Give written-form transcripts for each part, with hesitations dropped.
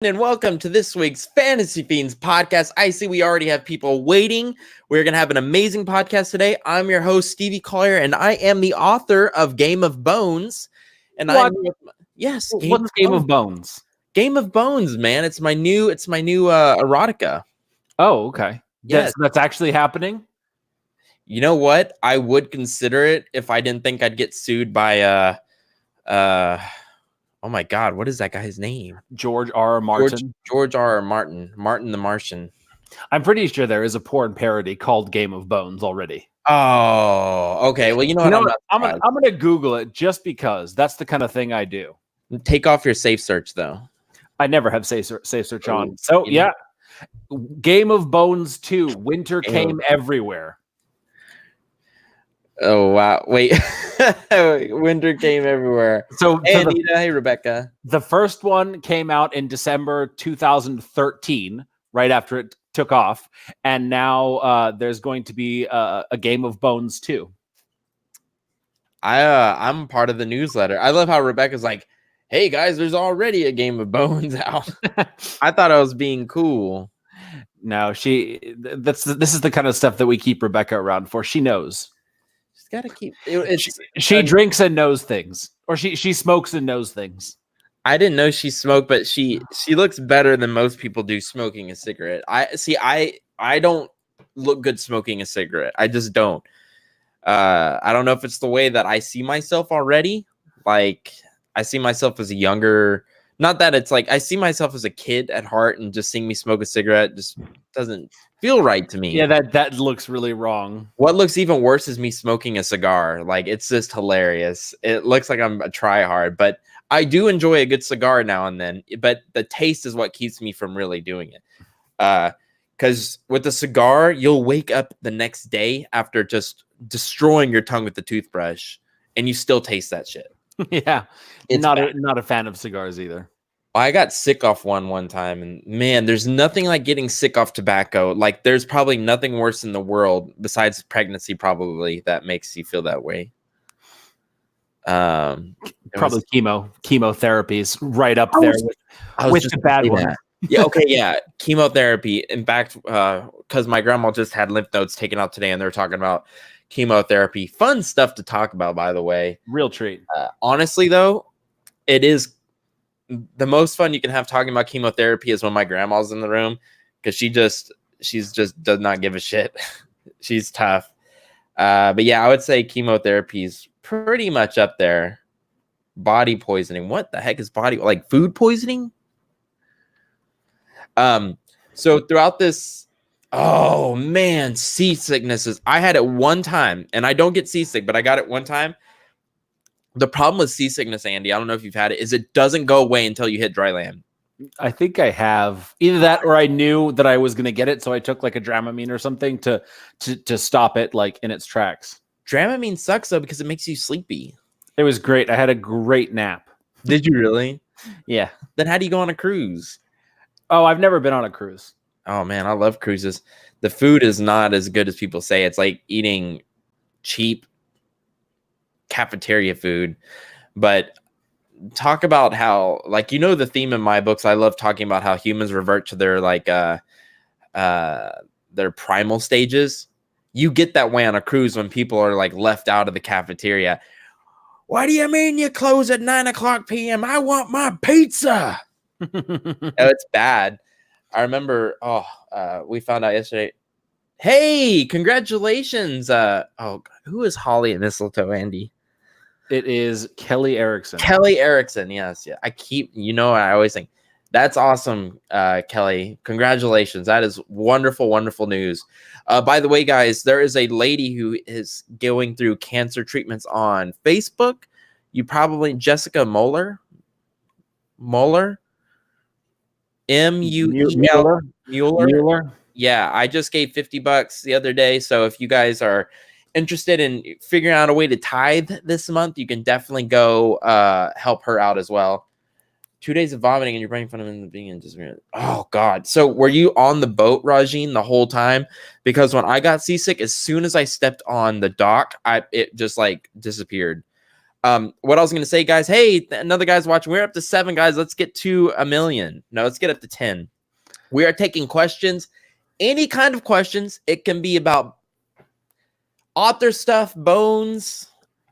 And welcome to this week's Fantasy Fiends podcast. I see we already have people waiting. We're going to have an amazing podcast today. I'm your host, Stevie Collier, and I am the author of Game of Bones. And what? Yes, What's Game of Bones? Game of Bones, man. It's my new erotica. Oh, okay. Yes. That's actually happening. You know what? I would consider it if I didn't think I'd get sued by oh my God, what is that guy's name? George R. R. Martin. George R. R. Martin. Martin the Martian. I'm pretty sure there is a porn parody called Game of Bones already. Oh, okay. Well, you know what? I'm gonna Google it just because that's the kind of thing I do. Take off your safe search, though. I never have safe search on. So yeah, Game of Bones 2. Winter came everywhere. Oh wow! Wait, winter came everywhere. So hey, Anita, hey Rebecca. The first one came out in December 2013, right after it took off, and now there's going to be a Game of Bones 2. I'm part of the newsletter. I love how Rebecca's like, "Hey guys, there's already a Game of Bones out." I thought I was being cool. No, this is the kind of stuff that we keep Rebecca around for. She knows. Got to keep she drinks and knows things, or she smokes and knows things. I didn't know she smoked, but she looks better than most people do smoking a cigarette. I don't look good smoking a cigarette. I just don't. I don't know if it's the way that I see myself already. Like I see myself as a younger. Not that it's like I see myself as a kid at heart, and just seeing me smoke a cigarette just doesn't feel right to me. Yeah, that looks really wrong. What looks even worse is me smoking a cigar. Like it's just hilarious. It looks like I'm a tryhard, but I do enjoy a good cigar now and then. But the taste is what keeps me from really doing it. Because with the cigar, you'll wake up the next day after just destroying your tongue with the toothbrush, and you still taste that shit. Yeah, it's not a fan of cigars either. I got sick off one time, and man, there's nothing like getting sick off tobacco. Like there's probably nothing worse in the world besides pregnancy, probably, that makes you feel that way. Probably chemotherapy is right up there with the bad one. Yeah, okay, yeah, chemotherapy. In fact, because my grandma just had lymph nodes taken out today, and they're talking about chemotherapy. Fun stuff to talk about, by the way. Real treat. Honestly, though, it is the most fun you can have talking about chemotherapy is when my grandma's in the room, because she's just does not give a shit. She's tough. But yeah, I would say chemotherapy is pretty much up there. Body poisoning. What the heck is like food poisoning? So throughout this, oh man, seasicknesses. I had it one time, and I don't get seasick, but I got it one time. The problem with seasickness, Andy, I don't know if you've had it, is it doesn't go away until you hit dry land. I think I have either that, or I knew that I was going to get it, so I took like a Dramamine or something to stop it like in its tracks. Dramamine sucks though because it makes you sleepy. It was great. I had a great nap. Did you really? Yeah. Then how do you go on a cruise? Oh, I've never been on a cruise. Oh man, I love cruises. The food is not as good as people say. It's like eating cheap cafeteria food. But talk about how, like, you know, the theme in my books, I love talking about how humans revert to their their primal stages. You get that way on a cruise when people are like left out of the cafeteria. What do you mean you close at 9:00 p.m.? I want my pizza. It's bad. I remember, we found out yesterday. Hey, congratulations. Who is Holly and Mistletoe, Andy? It is Kelly Erickson. Kelly Erickson, yes. Yeah. I always think that's awesome, Kelly. Congratulations. That is wonderful, wonderful news. By the way, guys, there is a lady who is going through cancer treatments on Facebook. You probably, Jessica Mueller. Mueller. Mueller. Yeah, I just gave $50 the other day. So if you guys are interested in figuring out a way to tithe this month, you can definitely go help her out as well. 2 days of vomiting and you're brain fun in the beginning. Oh God. So were you on the boat, Rajin, the whole time? Because when I got seasick, as soon as I stepped on the dock, it just like disappeared. What I was gonna say, guys. Hey, another guy's watching. We're up to 7 guys. Let's get to 1 million. No, let's get up to 10. We are taking questions, any kind of questions. It can be about author stuff, bones,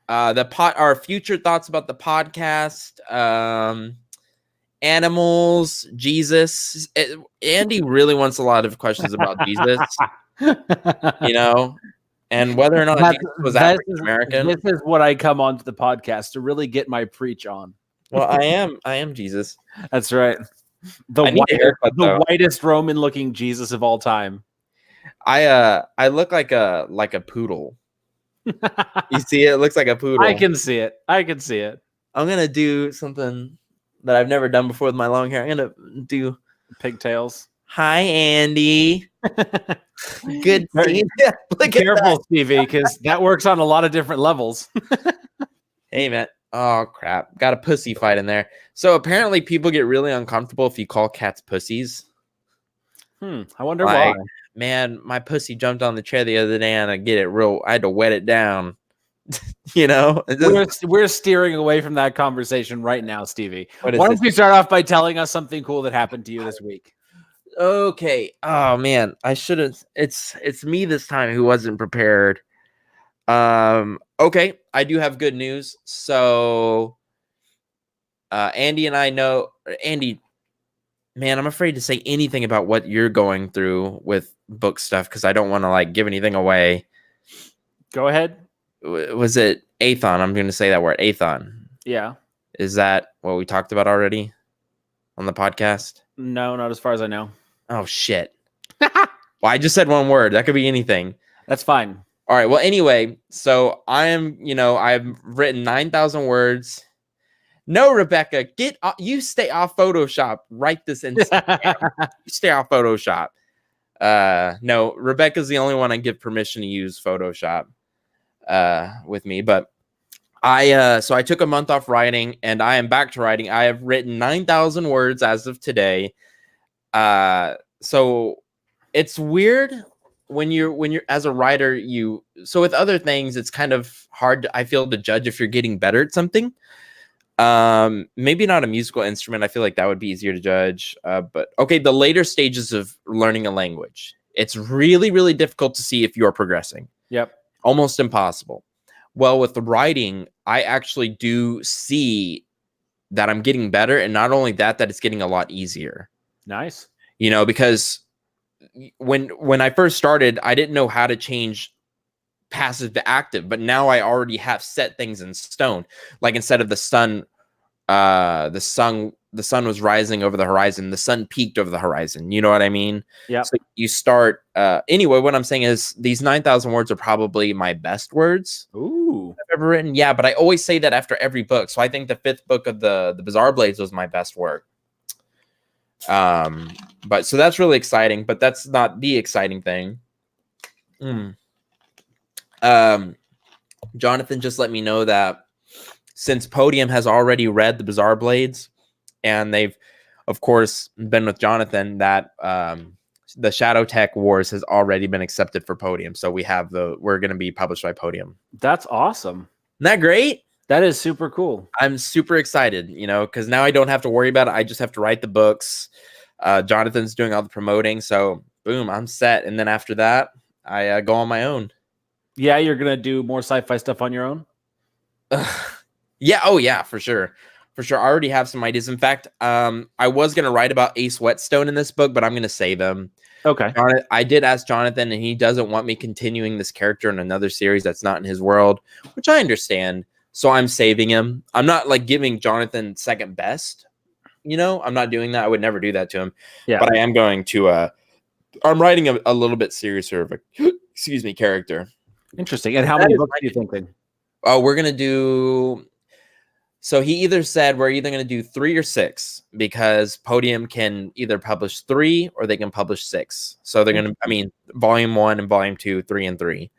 our future thoughts about the podcast, animals, Jesus. Andy really wants a lot of questions about Jesus, and whether or not Jesus was African American. This is what I come onto the podcast to really get my preach on. Well, I am Jesus. That's right. The whitest Roman-looking Jesus of all time. I look like a poodle. You see it? It looks like a poodle. I can see it. I'm gonna do something that I've never done before with my long hair. I'm gonna do pigtails. Hi, Andy. Good seeing you. Be careful, Stevie, because that works on a lot of different levels. Hey, man. Oh, crap. Got a pussy fight in there. So apparently people get really uncomfortable if you call cats pussies. I wonder why. Man, my pussy jumped on the chair the other day and I had to wet it down. We're steering away from that conversation right now, Stevie. Why don't we start off by telling us something cool that happened to you this week? Okay. Oh man, I should have. It's me this time who wasn't prepared. Okay, I do have good news. So, Andy and I know Andy. Man, I'm afraid to say anything about what you're going through with book stuff because I don't want to give anything away. Go ahead. Was it Athon? I'm going to say that word, Athon. Yeah. Is that what we talked about already on the podcast? No, not as far as I know. Oh, shit. Well, I just said one word. That could be anything. That's fine. All right. Well, anyway, so I've written 9,000 words. No, Rebecca, you stay off Photoshop. Write this in. You stay off Photoshop. No, Rebecca's the only one I give permission to use Photoshop with me. But I took a month off writing and I am back to writing. I have written 9,000 words as of today. So it's weird when you're as a writer, so with other things, it's kind of hard, I feel, to judge if you're getting better at something. Maybe not a musical instrument. I feel like that would be easier to judge. But okay, the later stages of learning a language, it's really, really difficult to see if you're progressing. Yep. Almost impossible. Well, with the writing, I actually do see that I'm getting better. And not only that it's getting a lot easier. Nice. Because when I first started, I didn't know how to change passive to active, but now I already have set things in stone. Like instead of the sun was rising over the horizon, the sun peaked over the horizon. You know what I mean? Yeah. So you start anyway, what I'm saying is these 9,000 words are probably my best words. Ooh. I've ever written. Yeah, but I always say that after every book. So I think the 5th book of the Bizarre Blades was my best work. But so that's really exciting, but that's not the exciting thing. Jonathan just let me know that since Podium has already read the Bizarre Blades, and they've, of course, been with Jonathan, that the Shadow Tech Wars has already been accepted for Podium. So we're going to be published by Podium. That's awesome. Isn't that great? That is super cool. I'm super excited, because now I don't have to worry about it. I just have to write the books. Jonathan's doing all the promoting. So boom, I'm set. And then after that, I go on my own. Yeah, you're going to do more sci-fi stuff on your own? Yeah. Oh, yeah, for sure. For sure. I already have some ideas. In fact, I was going to write about Ace Whetstone in this book, but I'm going to save him. Okay. I did ask Jonathan, and he doesn't want me continuing this character in another series that's not in his world, which I understand. So I'm saving him. I'm not giving Jonathan second best. I'm not doing that. I would never do that to him. Yeah. But I am going to. I'm writing a little bit seriouser of a character. Interesting. And how many books are you thinking? Oh, we're gonna do. So he either said we're either gonna do 3 or 6 because Podium can either publish 3 or they can publish 6. So they're gonna. Volume 1 and Volume 2, 3 and 3.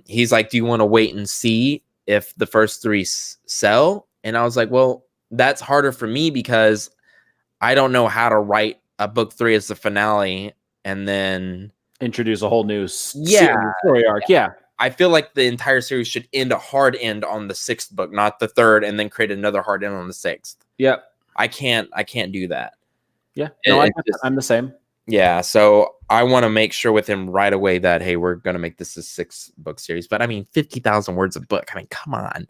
He's like, do you want to wait and see if the first 3 sell? And I was like, well, that's harder for me because I don't know how to write a book 3 as the finale and then introduce a whole new story arc. Yeah. I feel like the entire series should end a hard end on the 6th book, not the 3rd, and then create another hard end on the 6th. Yep. I can't do that. Yeah. No, I'm the same. Yeah, so I want to make sure with him right away that, hey, we're going to make this a 6-book series. But I mean, 50,000 words a book. I mean, come on.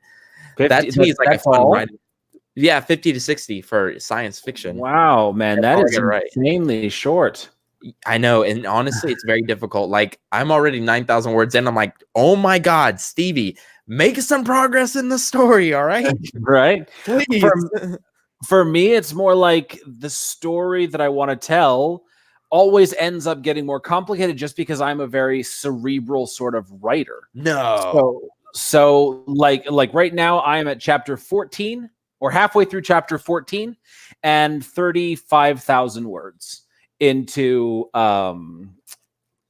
50, that to me is like a fun all? writing. Yeah, 50 to 60 for science fiction. Wow, man, that is insanely short. I know, and honestly, it's very difficult. Like, I'm already 9,000 words in. I'm like, oh my God, Stevie, make some progress in the story, all right? Right? Please. For me, it's more like the story that I want to tell always ends up getting more complicated just because I'm a very cerebral sort of writer. No. So like right now, I am at chapter 14 or halfway through chapter 14 and 35,000 words into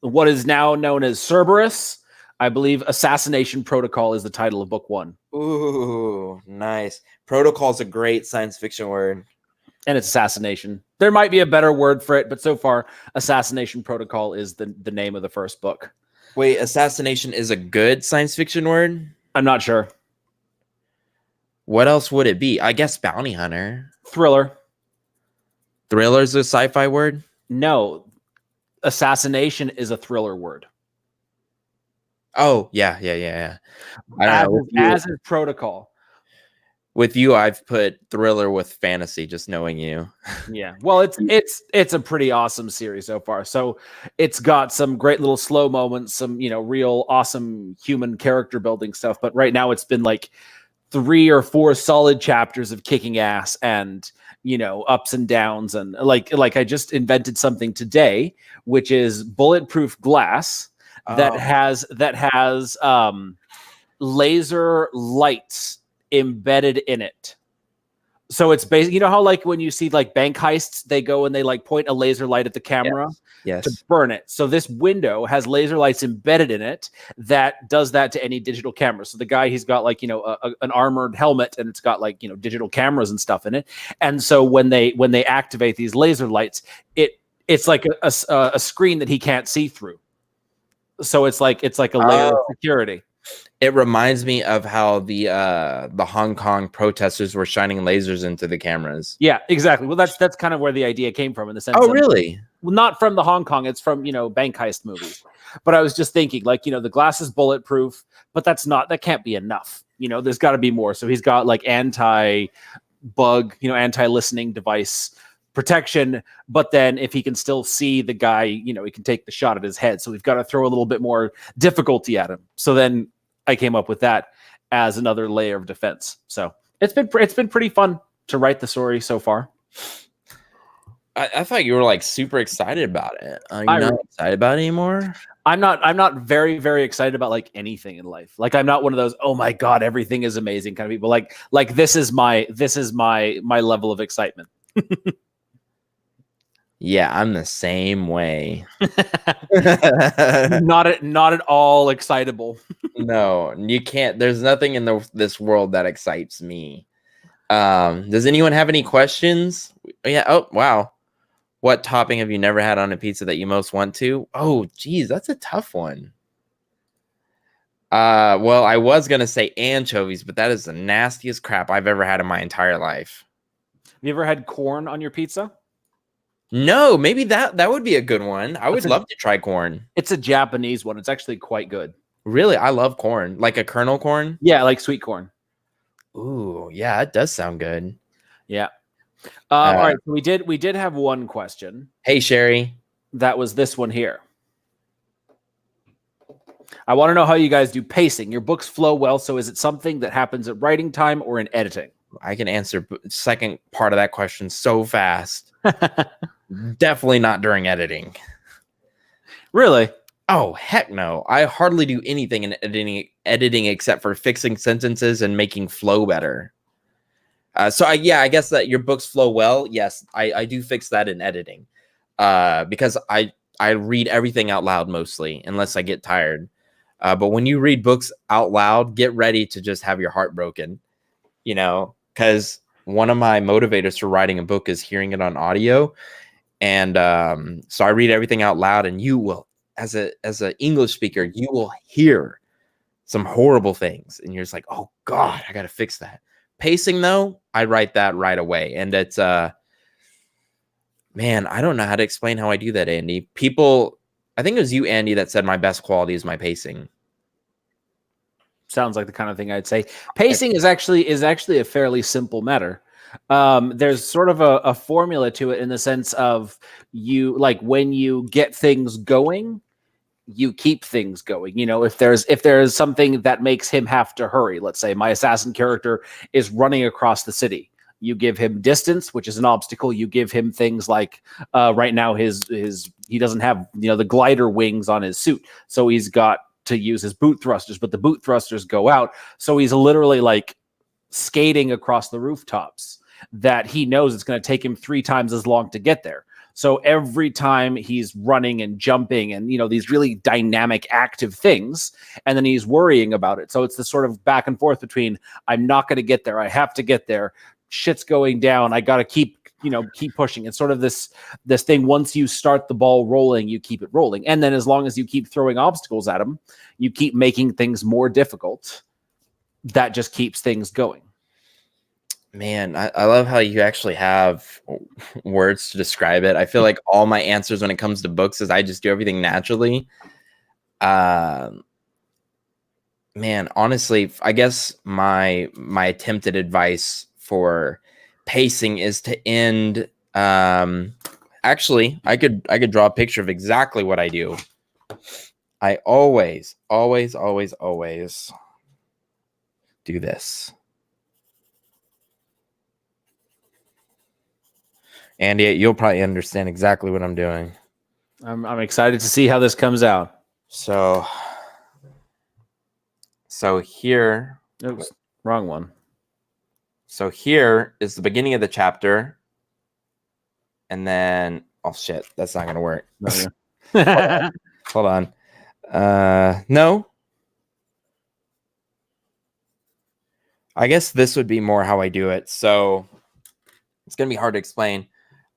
what is now known as Cerberus. I believe Assassination Protocol is the title of book 1. Ooh, nice. Protocol is a great science fiction word. And it's assassination. There might be a better word for it, but so far, Assassination Protocol is the name of the first book. Wait, assassination is a good science fiction word? I'm not sure. What else would it be? I guess bounty hunter. Thriller. Thriller's a sci-fi word? No. Assassination is a thriller word. Oh, yeah. I don't know. As is Protocol. With you, I've put thriller with fantasy, just knowing you. Yeah. Well, it's a pretty awesome series so far. So it's got some great little slow moments, some, real awesome human character building stuff. But right now it's been like 3 or 4 solid chapters of kicking ass and, ups and downs. And like I just invented something today, which is bulletproof glass that has laser lights embedded in it. So it's basically, how like when you see like bank heists, they go and they like point a laser light at the camera to burn it. So this window has laser lights embedded in it that does that to any digital camera. So the guy, he's got like, an armored helmet and it's got like, digital cameras and stuff in it. And so when they activate these laser lights, it's like a screen that he can't see through. So it's like a layer of security. It reminds me of how the Hong Kong protesters were shining lasers into the cameras. Yeah, exactly. Well, that's kind of where the idea came from in the sense. Oh, really? Well, not from the Hong Kong. It's from bank heist movies. But I was just thinking, like, the glass is bulletproof, but that can't be enough. There's got to be more. So he's got like anti-bug, anti-listening device protection, but then if he can still see the guy, he can take the shot at his head. So we've got to throw a little bit more difficulty at him. So then I came up with that as another layer of defense. So it's been pretty fun to write the story so far. I thought you were like super excited about it. Are you not excited about it anymore? I'm not very, very excited about like anything in life. Like I'm not one of those, oh my God, everything is amazing kind of people. Like this is my level of excitement. Yeah, I'm the same way. Not at all excitable. No, you can't. There's nothing in this world that excites me. Does anyone have any questions? Yeah. Oh, wow. What topping have you never had on a pizza that you most want to? Oh, geez, that's a tough one. Well, I was gonna say anchovies, but that is the nastiest crap I've ever had in my entire life. Have you ever had corn on your pizza? No, maybe that would be a good one. I would love to try corn. It's a Japanese one. It's actually quite good. Really? I love corn. Like a kernel corn? Yeah, like sweet corn. Ooh, yeah, it does sound good. Yeah. All right. So we did have one question. Hey, Sherry. That was this one here. I want to know how you guys do pacing. Your books flow well, so is it something that happens at writing time or in editing? I can answer second part of that question so fast. Definitely not during editing. Really? Oh, heck no. I hardly do anything in editing except for fixing sentences and making flow better. I guess that your books flow well. Yes, I do fix that in editing. Because I read everything out loud mostly, unless I get tired. But when you read books out loud, get ready to just have your heart broken. Because one of my motivators for writing a book is hearing it on audio. And so I read everything out loud, and you will, as an English speaker, you will hear some horrible things, and you're just like, oh God, I got to fix that. Pacing though, I write that right away. And it's, man, I don't know how to explain how I do that, Andy. I think it was you, Andy, that said my best quality is my pacing. Sounds like the kind of thing I'd say. Pacing is actually a fairly simple matter. There's sort of a formula to it in the sense of you, like, when you get things going, you keep things going. You know, if there's something that makes him have to hurry, let's say my assassin character is running across the city. You give him distance, which is an obstacle. You give him things like right now he doesn't have, you know, the glider wings on his suit, so he's got to use his boot thrusters, but the boot thrusters go out, so he's literally like skating across the rooftops that he knows it's going to take him 3 times as long to get there. So every time he's running and jumping and, you know, these really dynamic, active things, and then he's worrying about it. So it's this sort of back and forth between, I'm not going to get there, I have to get there, shit's going down, I got to keep pushing. It's sort of this thing. Once you start the ball rolling, you keep it rolling. And then as long as you keep throwing obstacles at him, you keep making things more difficult. That just keeps things going. Man, I love how you actually have words to describe it. I feel like all my answers when it comes to books is I just do everything naturally. Man, honestly, I guess my attempted advice for pacing is to end. Actually, I could draw a picture of exactly what I do. I always do this. Andy, you'll probably understand exactly what I'm doing. I'm excited to see how this comes out. So here, oops, wrong one. So here is the beginning of the chapter, and then oh shit, that's not gonna work. Hold on. No. I guess this would be more how I do it. So it's gonna be hard to explain.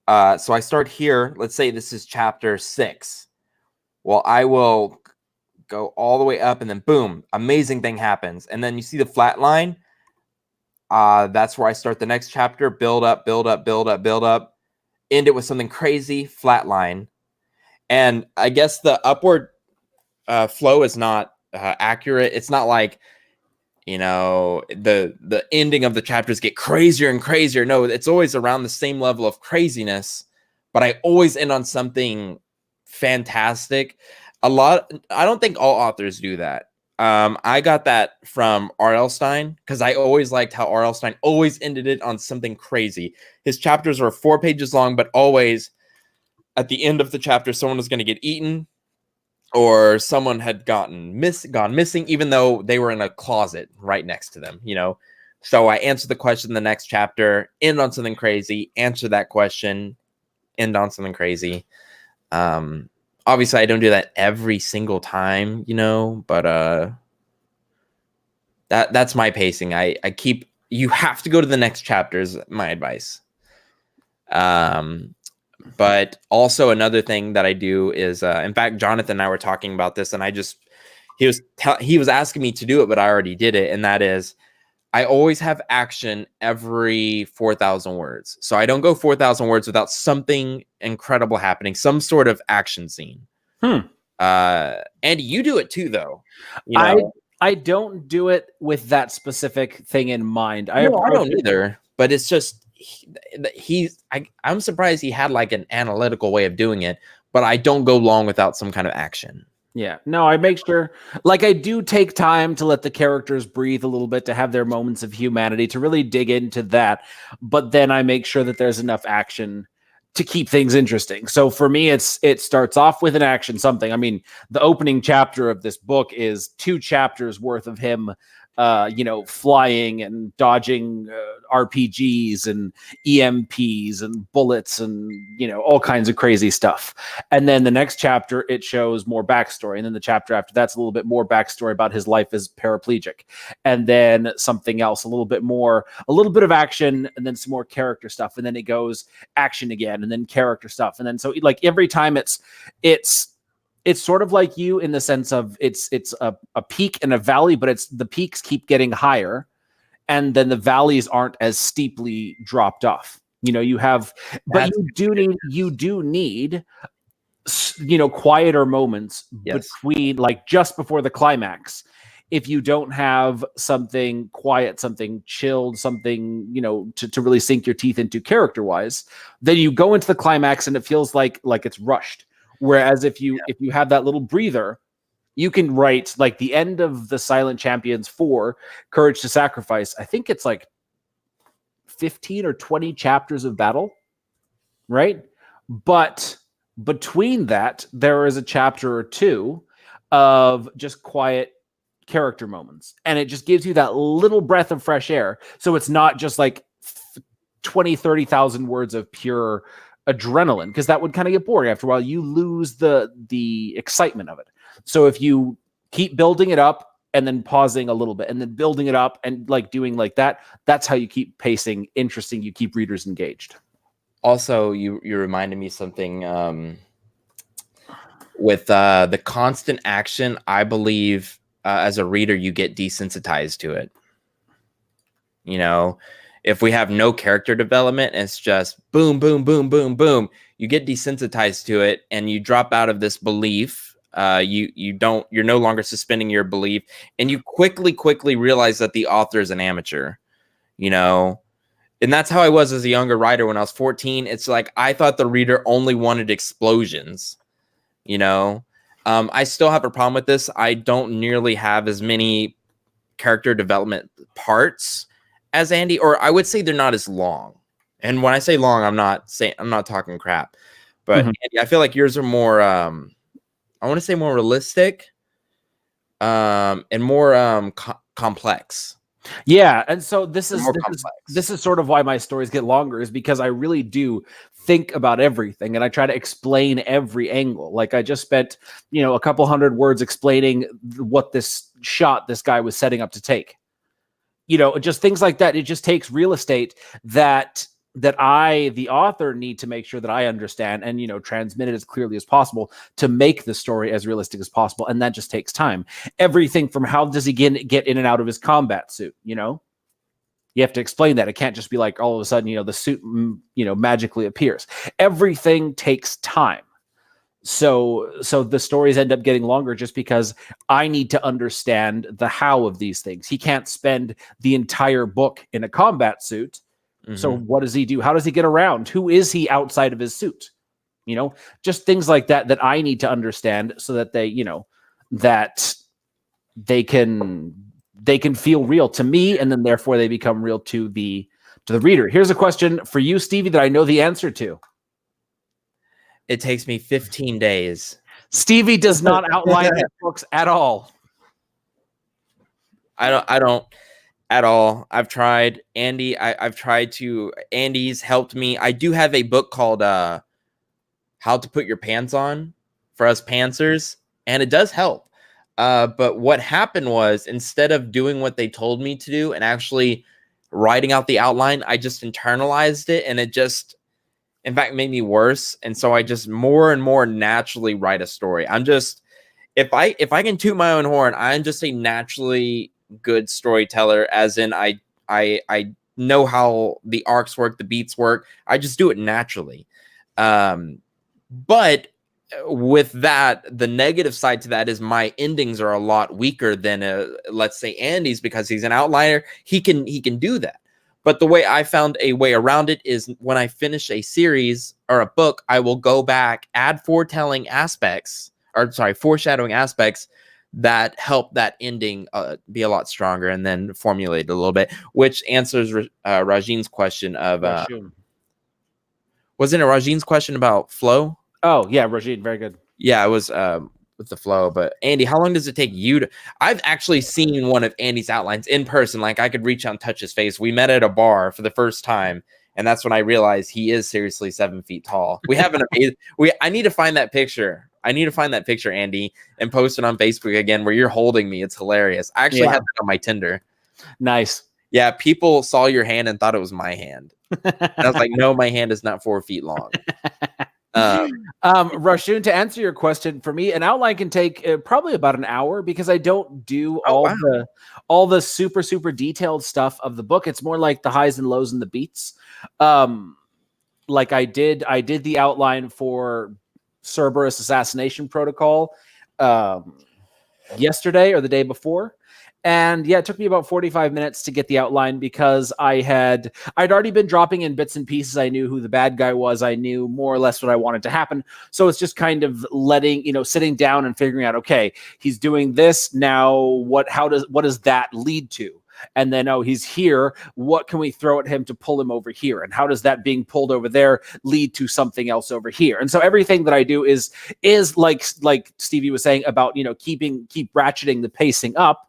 So I start here. Let's say this is chapter 6. Well, I will go all the way up, and then boom, amazing thing happens. And then you see the flat line. That's where I start the next chapter. Build up, build up, build up, build up. End it with something crazy, flat line. And I guess the upward flow is not accurate. It's not like, you know, the ending of the chapters get crazier and crazier. No, it's always around the same level of craziness, but I always end on something fantastic. I don't think all authors do that. I got that from R.L. Stine because I always liked how R.L. Stine always ended it on something crazy. His chapters were 4 pages long, but always at the end of the chapter, someone was going to get eaten or someone had gone missing, even though they were in a closet right next to them, you know? So I answer the question in the next chapter, end on something crazy, answer that question, end on something crazy. Obviously I don't do that every single time, you know, but that's my pacing. You have to go to the next chapter is my advice. But also another thing that I do is, in fact, Jonathan and I were talking about this, and he was asking me to do it, but I already did it. And that is, I always have action every 4,000 words. So I don't go 4,000 words without something incredible happening, some sort of action scene. Andy, you do it too, though. You know? I don't do it with that specific thing in mind. I don't either, but it's just, I'm surprised he had like an analytical way of doing it, but I don't go long without some kind of action. Yeah, no, I make sure, like, I do take time to let the characters breathe a little bit, to have their moments of humanity, to really dig into that. But then I make sure that there's enough action to keep things interesting. So for me, it starts off with an action something. I mean, the opening chapter of this book is 2 chapters worth of him flying and dodging RPGs and EMPs and bullets and, you know, all kinds of crazy stuff. And then the next chapter, it shows more backstory. And then the chapter after that's a little bit more backstory about his life as paraplegic. And then something else, a little bit of action, and then some more character stuff. And then it goes action again, and then character stuff. And then so like every time it's It's sort of like you in the sense of it's a peak and a valley, but it's the peaks keep getting higher, and then the valleys aren't as steeply dropped off. You have, but you do need quieter moments between, like just before the climax. If you don't have something quiet, something chilled, something, to really sink your teeth into character-wise, then you go into the climax and it feels like it's rushed. Whereas if you have that little breather, you can write like the end of the Silent Champions 4, Courage to Sacrifice. I think it's like 15 or 20 chapters of battle, right? But between that, there is a chapter or two of just quiet character moments, and it just gives you that little breath of fresh air. So it's not just like 30,000 words of pure adrenaline, because that would kind of get boring after a while. You lose the excitement of it. So if you keep building it up and then pausing a little bit and then building it up and like doing like that, that's how you keep pacing interesting. You keep readers engaged. Also, you reminded me something with the constant action. I believe as a reader, you get desensitized to it. If we have no character development, it's just boom, boom, boom, boom, boom. You get desensitized to it, and you drop out of this belief. You're no longer suspending your belief, and you quickly realize that the author is an amateur. And that's how I was as a younger writer when I was 14. It's like I thought the reader only wanted explosions. I still have a problem with this. I don't nearly have as many character development parts as Andy, or I would say they're not as long. And when I say long, I'm not talking crap. But Andy, I feel like yours are more I want to say more realistic and more complex. Yeah, and so this is sort of why my stories get longer, is because I really do think about everything and I try to explain every angle. Like I just spent, a couple hundred words explaining what this shot this guy was setting up to take. Just things like that. It just takes real estate that I, the author, need to make sure that I understand and, transmit it as clearly as possible to make the story as realistic as possible. And that just takes time. Everything from how does he get in and out of his combat suit, You have to explain that. It can't just be like all of a sudden, the suit, magically appears. Everything takes time. So the stories end up getting longer just because I need to understand the how of these things. He can't spend the entire book in a combat suit. So what does he do? How does he get around? Who is he outside of his suit? Just things like that I need to understand so that they, that they can feel real to me, and then therefore they become real to the reader. Here's a question for you, Stevie, that I know the answer to. It takes me 15 days. Stevie does not outline his books at all. I don't at all. I've tried. Andy, I've tried to. Andy's helped me. I do have a book called How to Put Your Pants On for us pantsers, and it does help. But what happened was, instead of doing what they told me to do and actually writing out the outline, I just internalized it, and it just, in fact, made me worse. And so I just more and more naturally write a story. I'm just, if I can toot my own horn, I'm just a naturally good storyteller, as in I know how the arcs work, the beats work. I just do it naturally. But with that, the negative side to that is my endings are a lot weaker than let's say Andy's, because he's an outliner. He can do that. But the way I found a way around it is, when I finish a series or a book, I will go back, add foreshadowing aspects that help that ending be a lot stronger, and then formulate it a little bit, which answers Rajin's question of wasn't it Rajin's question about flow? Oh yeah, Rajin, very good. Yeah, it was with the flow. But Andy, how long does it take you to? I've actually seen one of Andy's outlines in person. Like, I could reach out and touch his face. We met at a bar for the first time, and that's when I realized he is seriously 7 feet tall. We have an amazing. I need to find that picture. Andy, and post it on Facebook again where you're holding me. It's hilarious. I actually had that on my Tinder. Nice. Yeah, people saw your hand and thought it was my hand. And I was like, no, my hand is not 4 feet long. Rashun, to answer your question, for me, an outline can take probably about an hour because I don't do all the super, super detailed stuff of the book. It's more like the highs and lows and the beats. Like I did the outline for Cerberus Assassination Protocol yesterday or the day before. And yeah, it took me about 45 minutes to get the outline because I'd already been dropping in bits and pieces. I knew who the bad guy was. I knew more or less what I wanted to happen. So it's just kind of sitting down and figuring out, okay, he's doing this now. What does that lead to? And then, oh, he's here. What can we throw at him to pull him over here? And how does that being pulled over there lead to something else over here? And so everything that I do is like Stevie was saying about, keep ratcheting the pacing up.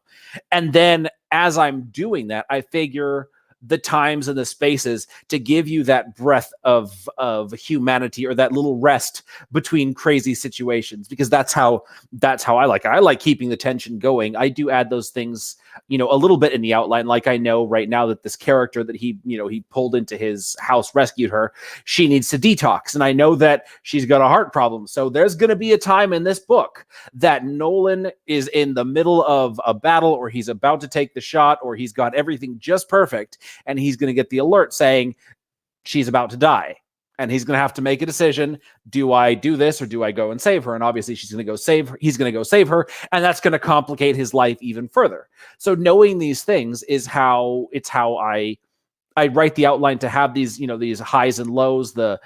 And then as I'm doing that, I figure the times and the spaces to give you that breath of humanity or that little rest between crazy situations, because that's how I like it. I like keeping the tension going. I do add those things, a little bit in the outline. Like I know right now that this character that he pulled into his house, rescued her, she needs to detox. And I know that she's got a heart problem. So there's going to be a time in this book that Nolan is in the middle of a battle, or he's about to take the shot, or he's got everything just perfect. And he's going to get the alert saying she's about to die. And he's going to have to make a decision. Do I do this or do I go and save her? And obviously she's going to go save her. He's going to go save her. And that's going to complicate his life even further. So knowing these things is how I write the outline, to have these, these highs and lows, the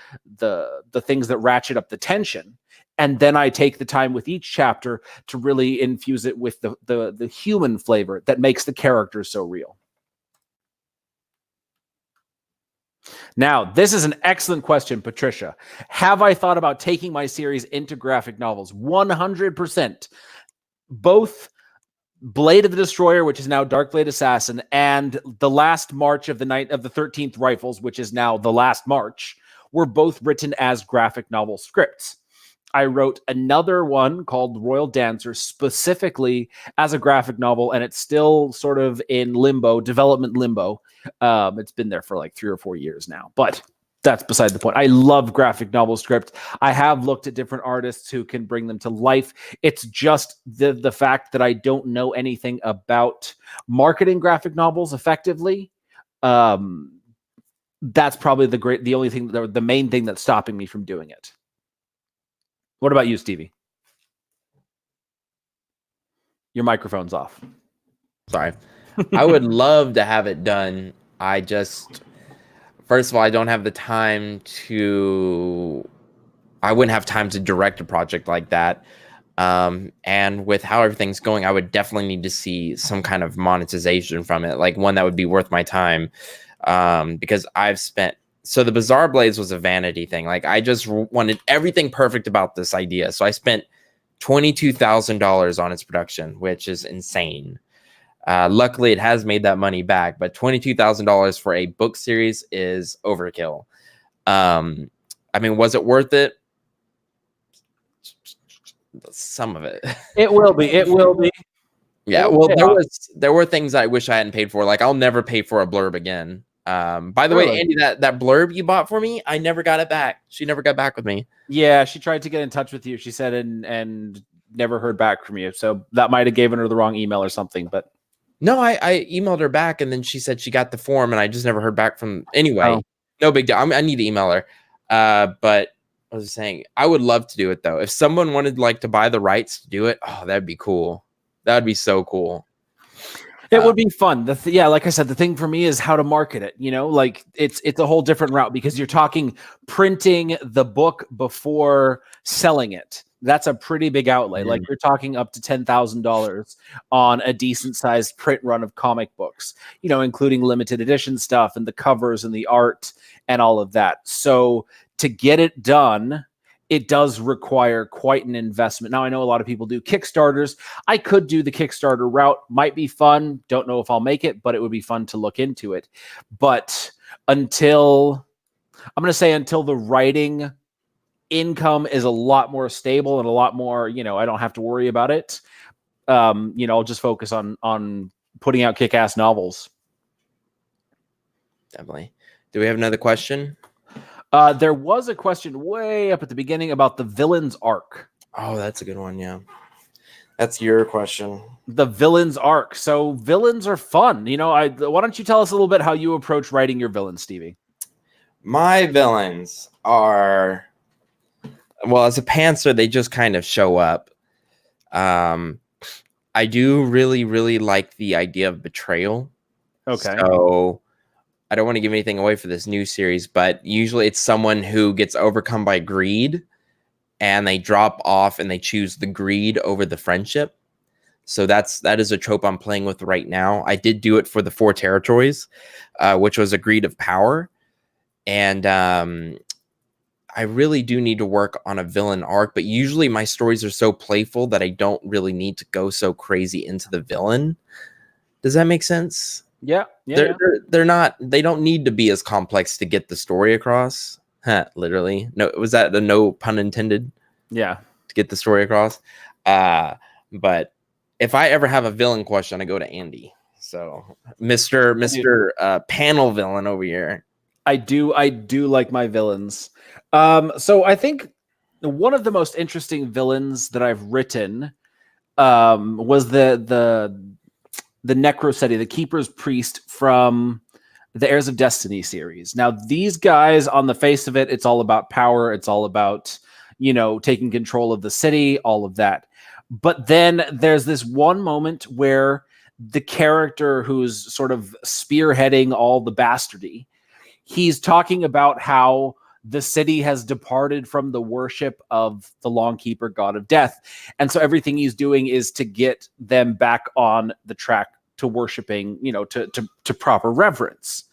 things that ratchet up the tension. And then I take the time with each chapter to really infuse it with the human flavor that makes the characters so real. Now, this is an excellent question, Patricia. Have I thought about taking my series into graphic novels? 100%. Both Blade of the Destroyer, which is now Darkblade Assassin, and The Last March of the Night of the 13th Rifles, which is now The Last March, were both written as graphic novel scripts. I wrote another one called Royal Dancer specifically as a graphic novel, and it's still sort of in development limbo. It's been there for like 3 or 4 years now, but that's beside the point. I love graphic novel script. I have looked at different artists who can bring them to life. It's just the fact that I don't know anything about marketing graphic novels effectively. That's probably the main thing that's stopping me from doing it. What about you, Stevie? Your microphone's off. Sorry. I would love to have it done. First of all, I don't have the time I wouldn't have time to direct a project like that. And with how everything's going, I would definitely need to see some kind of monetization from it, like one that would be worth my time. Because so the Bizarre Blades was a vanity thing. Like I just wanted everything perfect about this idea. So I spent $22,000 on its production, which is insane. Luckily, it has made that money back, but $22,000 for a book series is overkill. Was it worth it? Some of it. It will be. Yeah. Well, there were things I wish I hadn't paid for. Like I'll never pay for a blurb again. By the way, Andy, that blurb you bought for me, I never got it back. She never got back with me. Yeah, she tried to get in touch with you. She said and never heard back from you. So that might have given her the wrong email or something. But no, I emailed her back, and then she said she got the form, and I just never heard back from. Anyway, No big deal. I need to email her. But I was saying I would love to do it though. If someone wanted to buy the rights to do it, that'd be cool. That'd be so cool. It would be fun. Like I said, the thing for me is how to market it. It's a whole different route because you're talking printing the book before selling it. That's a pretty big outlay. Like you're talking up to $10,000 on a decent sized print run of comic books, including limited edition stuff and the covers and the art and all of that. So to get it done, it does require quite an investment. Now, I know a lot of people do Kickstarters. I could do the Kickstarter route. Might be fun. Don't know if I'll make it, but it would be fun to look into it. But until the writing income is a lot more stable and a lot more, I don't have to worry about it. I'll just focus on putting out kick-ass novels. Definitely. Do we have another question? There was a question way up at the beginning about the villain's arc. Oh, that's a good one. Yeah. That's your question. The villain's arc. So villains are fun. Why don't you tell us a little bit how you approach writing your villains, Stevie? My villains are, well, as a pantser, they just kind of show up. I do really, really like the idea of betrayal. Okay. So I don't want to give anything away for this new series, but usually it's someone who gets overcome by greed and they drop off and they choose the greed over the friendship. So that is a trope I'm playing with right now. I did do it for the 4 territories, which was a greed of power. And I really do need to work on a villain arc, but usually my stories are so playful that I don't really need to go so crazy into the villain. Does that make sense? Yeah. They're not, they don't need to be as complex to get the story across. Literally. No, was that the no pun intended? Yeah. To get the story across. But if I ever have a villain question, I go to Andy. So Mr. Panel villain over here. I do like my villains. So I think one of the most interesting villains that I've written was the Necroseti, the Keeper's Priest from the Heirs of Destiny series. Now, these guys, on the face of it, it's all about power. It's all about, taking control of the city, all of that. But then there's this one moment where the character who's sort of spearheading all the bastardy, he's talking about how the city has departed from the worship of the Longkeeper, god of death. And so everything he's doing is to get them back on the track to worshiping, to proper reverence.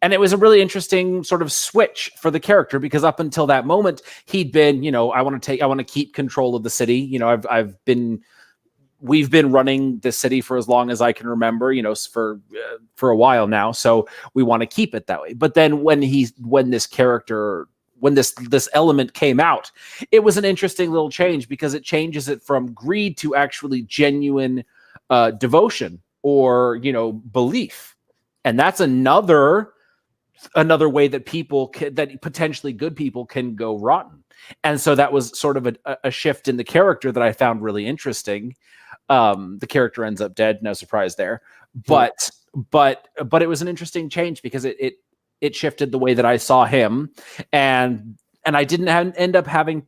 And it was a really interesting sort of switch for the character, because up until that moment, he'd been, I want to keep control of the city. We've been running the city for as long as I can remember, for a while now. So we want to keep it that way. But then when this element came out, it was an interesting little change, because it changes it from greed to actually genuine devotion or, belief. And that's another way that that potentially good people can go rotten. And so that was sort of a shift in the character that I found really interesting. The character ends up dead, no surprise there. But it was an interesting change, because it shifted the way that I saw him, and I didn't end up having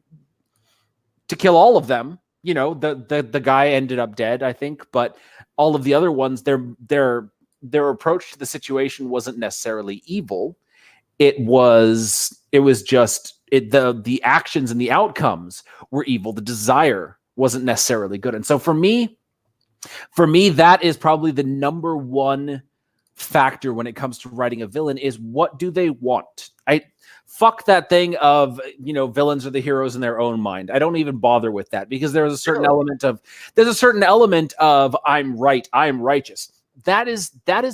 to kill all of them. The guy ended up dead, I think, but all of the other ones, their approach to the situation wasn't necessarily evil. It was just the actions and the outcomes were evil. The desire wasn't necessarily good. And so for me, that is probably the number one factor when it comes to writing a villain, is what do they want? Fuck that thing of, villains are the heroes in their own mind. I don't even bother with that, because there's a certain element of I'm right, I'm righteous. That is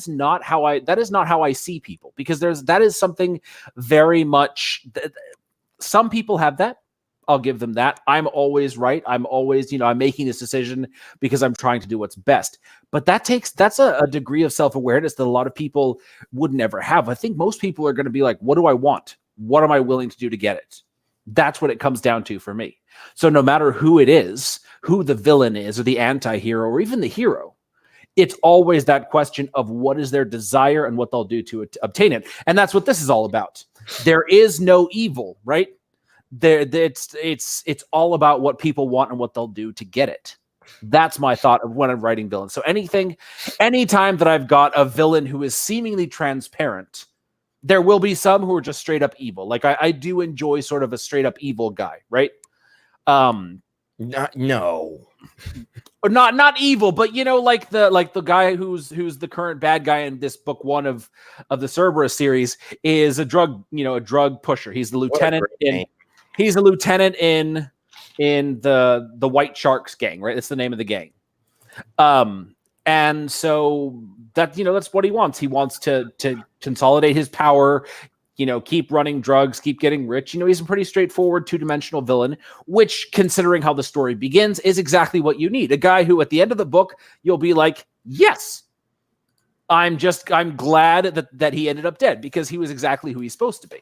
not how I see people, because that is something very much, some people have that. I'll give them that. I'm always right. I'm always, I'm making this decision because I'm trying to do what's best. But that's a degree of self-awareness that a lot of people would never have. I think most people are going to be like, what do I want? What am I willing to do to get it? That's what it comes down to for me. So no matter who it is, who the villain is, or the anti-hero, or even the hero, it's always that question of what is their desire and what they'll do to obtain it. And that's what this is all about. There is no evil, right? It's all about what people want and what they'll do to get it. That's my thought of when I'm writing villains. So anytime that I've got a villain who is seemingly transparent, there will be some who are just straight up evil. Like I do enjoy sort of a straight up evil guy, right? No. Or not evil, but like the guy who's the current bad guy in this book 1 of the Cerberus series is a drug pusher. He's the lieutenant in the White Sharks gang, right? That's the name of the gang. And so that's what he wants. He wants to consolidate his power, keep running drugs, keep getting rich. He's a pretty straightforward 2-dimensional villain, which, considering how the story begins, is exactly what you need. A guy who at the end of the book, you'll be like, yes, I'm glad that he ended up dead, because he was exactly who he's supposed to be.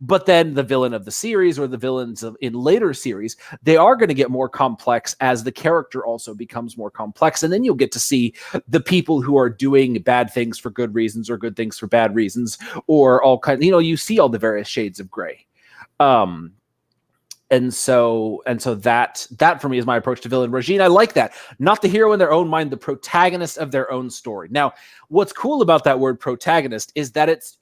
But then the villain of the series or the villains in later series, they are going to get more complex as the character also becomes more complex. And then you'll get to see the people who are doing bad things for good reasons or good things for bad reasons, or all kinds, you see all the various shades of gray. And so that for me is my approach to villain. Regine, I like that. Not the hero in their own mind, the protagonist of their own story. Now, what's cool about that word protagonist is that it's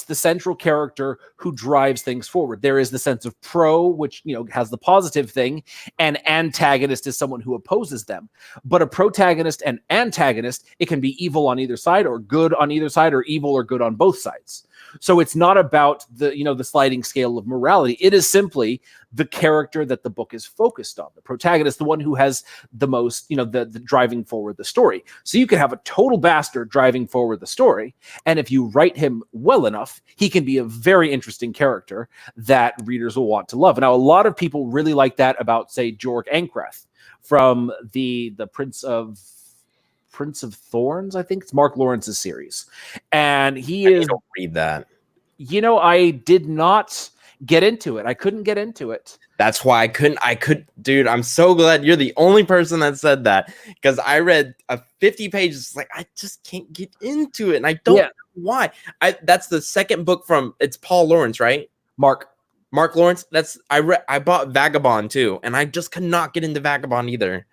the central character who drives things forward. There is the sense of pro, which has the positive thing, and antagonist is someone who opposes them. But a protagonist and antagonist, it can be evil on either side, or good on either side, or evil or good on both sides. So it's not about the sliding scale of morality. It is simply the character that the book is focused on. The protagonist, the one who has the most, the driving forward the story. So you can have a total bastard driving forward the story, and if you write him well enough, he can be a very interesting character that readers will want to love. Now, a lot of people really like that about, say, Jorg Ankrath from the Prince of Thorns, I think it's Mark Lawrence's series. And I don't read that. I did not get into it. I couldn't get into it. That's why I couldn't, dude, I'm so glad you're the only person that said that, because I read 50 pages, like, I just can't get into it. And I don't know why. That's the second book it's Paul Lawrence, right? Mark Lawrence. I bought Vagabond too, and I just could not get into Vagabond either.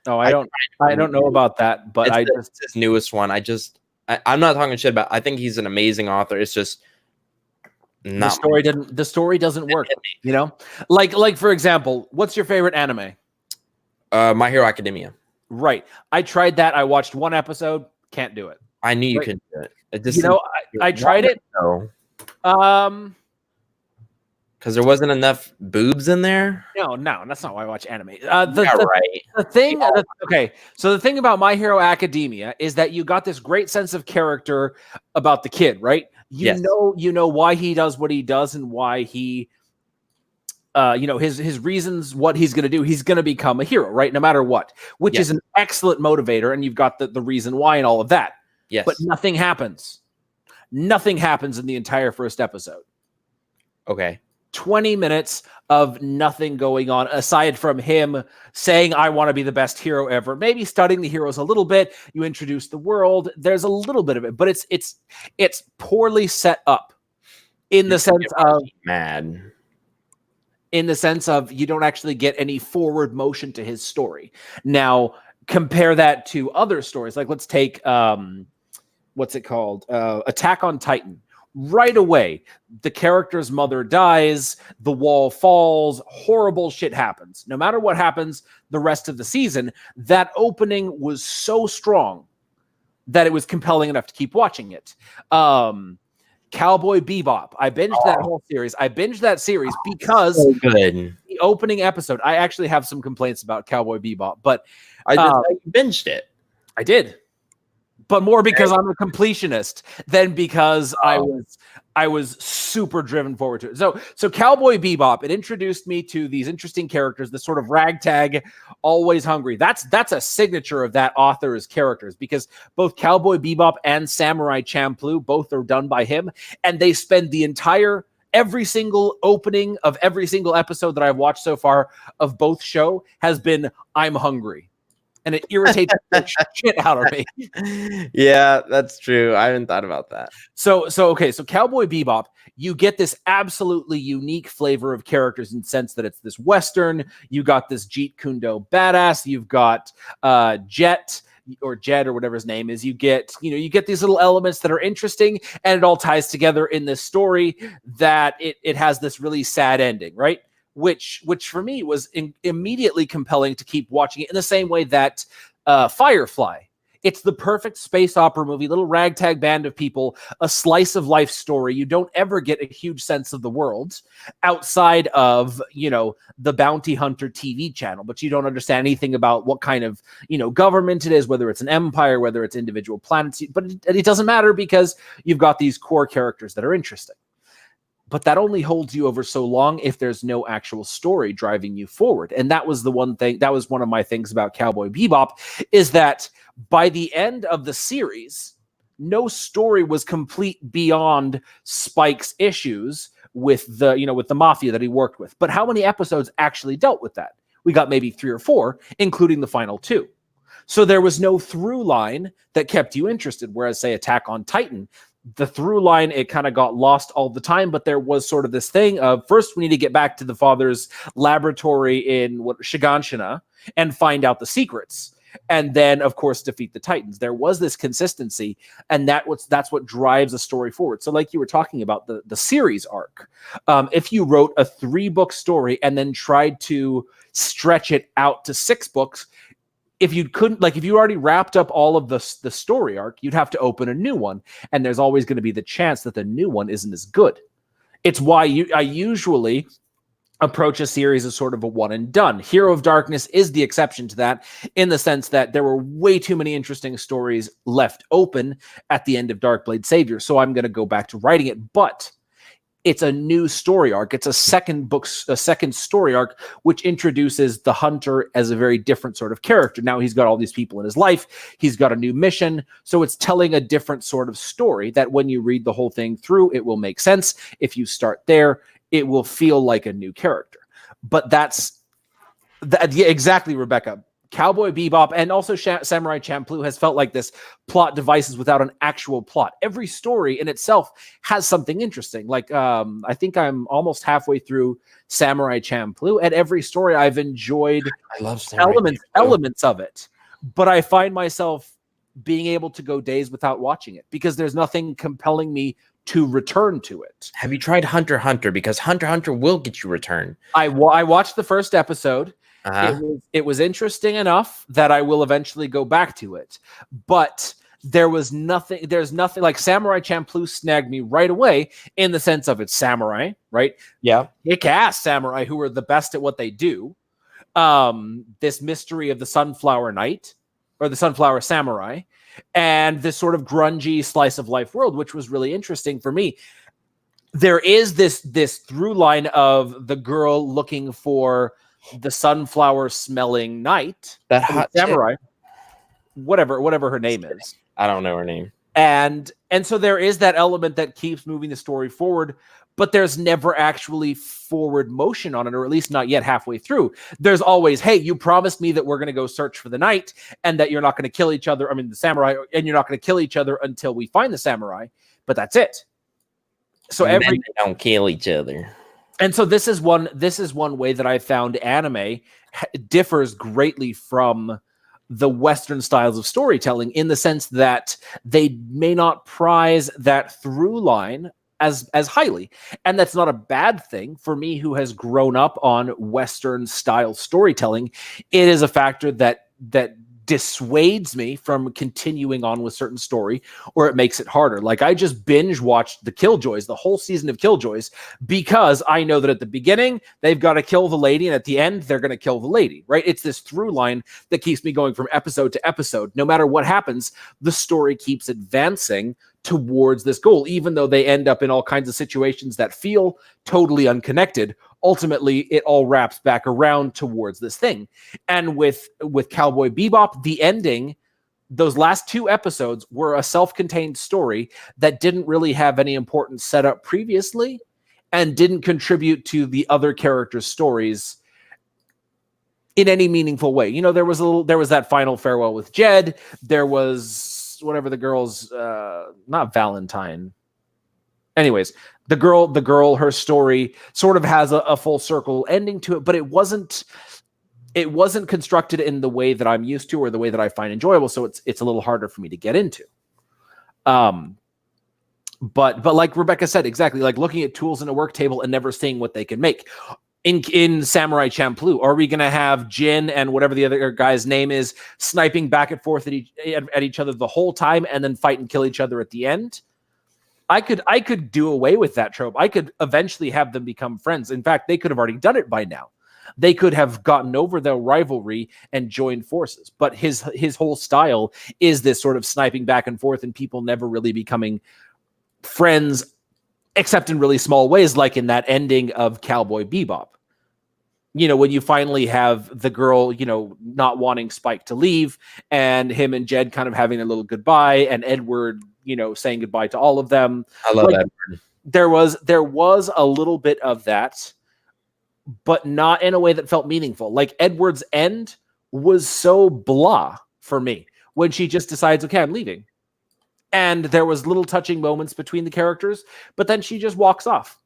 Oh, I don't know about that, but it's his newest one. I'm not talking shit about. I think he's an amazing author. It's just the story doesn't work. Like for example, what's your favorite anime? My Hero Academia. Right. I tried that. I watched one episode. Can't do it. I knew you couldn't do it. I tried it. Because there wasn't enough boobs in there? No, that's not why I watch anime. The thing about My Hero Academia is that you got this great sense of character about the kid, right? You know why he does what he does and why he his reasons, what he's going to do. He's going to become a hero, right? No matter what, which is an excellent motivator, and you've got the reason why and all of that. Yes. But nothing happens. Nothing happens in the entire first episode. Okay. 20 minutes of nothing going on aside from him saying, I want to be the best hero ever. Maybe studying the heroes a little bit. You introduce the world. There's a little bit of it, but it's poorly set up in the sense of you don't actually get any forward motion to his story. Now, compare that to other stories. Like, let's take, what's it called? Attack on Titan. Right away, the character's mother dies, the wall falls, horrible shit happens. No matter what happens the rest of the season, that opening was so strong that it was compelling enough to keep watching it. Cowboy Bebop. I binged that whole series. I binged that series because the opening episode, I actually have some complaints about Cowboy Bebop, but I binged it. I did. But more because I'm a completionist than because I was super driven forward to it. So Cowboy Bebop, it introduced me to these interesting characters, the sort of ragtag, always hungry. That's a signature of that author's characters, because both Cowboy Bebop and Samurai Champloo, both are done by him, and they spend every single opening of every single episode that I've watched so far of both show has been, I'm hungry. And it irritates the shit out of me. Yeah, that's true. I haven't thought about that. So Cowboy Bebop, you get this absolutely unique flavor of characters in the sense that it's this Western. You got this Jeet Kune Do badass. You've got Jed or whatever his name is. You get these little elements that are interesting, and it all ties together in this story that it has this really sad ending, right? Which for me was immediately compelling to keep watching it, in the same way that Firefly. It's the perfect space opera movie, little ragtag band of people, a slice of life story. You don't ever get a huge sense of the world outside of, the Bounty Hunter TV channel, but you don't understand anything about what kind of, government it is, whether it's an empire, whether it's individual planets, but it doesn't matter because you've got these core characters that are interesting. But that only holds you over so long if there's no actual story driving you forward. And that was one of my things about Cowboy Bebop, is that by the end of the series, no story was complete beyond Spike's issues with the, with the mafia that he worked with. But how many episodes actually dealt with that? We got maybe 3 or 4, including the final 2. So there was no through line that kept you interested. Whereas, say, Attack on Titan, the through line, it kind of got lost all the time, but there was sort of this thing of, first we need to get back to the father's laboratory in Shiganshina and find out the secrets. And then, of course, defeat the Titans. There was this consistency, and that's what drives a story forward. So like you were talking about, the series arc. If you wrote a 3-book story and then tried to stretch it out to 6 books, if you couldn't, like if you already wrapped up all of the story arc, you'd have to open a new one. And there's always going to be the chance that the new one isn't as good. It's why I usually approach a series as sort of a one and done. Hero of Darkness is the exception to that, in the sense that there were way too many interesting stories left open at the end of Darkblade Savior. So I'm going to go back to writing it, but it's a new story arc. It's a second story arc, which introduces the Hunter as a very different sort of character. Now he's got all these people in his life. He's got a new mission. So it's telling a different sort of story that when you read the whole thing through, it will make sense. If you start there, it will feel like a new character. But yeah, exactly, Rebecca. Cowboy Bebop and also Samurai Champloo has felt like this plot devices without an actual plot. Every story in itself has something interesting. Like, I think I'm almost halfway through Samurai Champloo, and every story I've enjoyed. I love elements of it, but I find myself being able to go days without watching it because there's nothing compelling me to return to it. Have you tried Hunter x Hunter? Because Hunter x Hunter will get you return. I watched the first episode. It was interesting enough that I will eventually go back to it. But there's nothing like Samurai Champloo snagged me right away in the sense of it's samurai, right? Yeah. Kick-ass samurai who are the best at what they do. This mystery of the Sunflower Knight or the Sunflower Samurai, and this sort of grungy slice of life world, which was really interesting for me. There is this through line of the girl looking for the sunflower smelling knight, that hot samurai, chick. whatever her name is. I don't know her name. And so there is that element that keeps moving the story forward, but there's never actually forward motion on it, or at least not yet halfway through. There's always, hey, you promised me that we're going to go search for the knight and that you're not going to kill each other. I mean, the samurai, and you're not going to kill each other until we find the samurai, but that's it. So they don't kill each other. And so this is one way that I found anime differs greatly from the Western styles of storytelling, in the sense that they may not prize that through line as highly. And that's not a bad thing for me, who has grown up on Western style storytelling. It is a factor that dissuades me from continuing on with certain story, or it makes it harder. Like, I just binge watched the Killjoys, the whole season of Killjoys, because I know that at the beginning they've got to kill the lady, and at the end they're going to kill the lady, right? It's this through line that keeps me going from episode to episode. No matter what happens, the story keeps advancing towards this goal, even though they end up in all kinds of situations that feel totally unconnected. Ultimately, it all wraps back around towards this thing. And with Cowboy Bebop, the ending, those last 2 episodes were a self-contained story that didn't really have any important setup previously and didn't contribute to the other characters' stories in any meaningful way. You know, there was that final farewell with Jed. There was whatever the girl's not Valentine. Anyways, the girl, her story sort of has a full circle ending to it, but it wasn't constructed in the way that I'm used to, or the way that I find enjoyable. So it's a little harder for me to get into. But like Rebecca said, exactly, like looking at tools in a work table and never seeing what they can make. In Samurai Champloo, are we going to have Jin and whatever the other guy's name is sniping back and forth at each other the whole time and then fight and kill each other at the end? I could do away with that trope. I could eventually have them become friends. In fact, they could have already done it by now. They could have gotten over their rivalry and joined forces. But his whole style is this sort of sniping back and forth and people never really becoming friends, except in really small ways, like in that ending of Cowboy Bebop. You know, when you finally have the girl, you know, not wanting Spike to leave, and him and Jed kind of having a little goodbye, and Edward saying goodbye to all of them. I love Edward. There was a little bit of that, but not in a way that felt meaningful. Like Edward's end was so blah for me when she just decides, okay, I'm leaving. And there was little touching moments between the characters, but then she just walks off.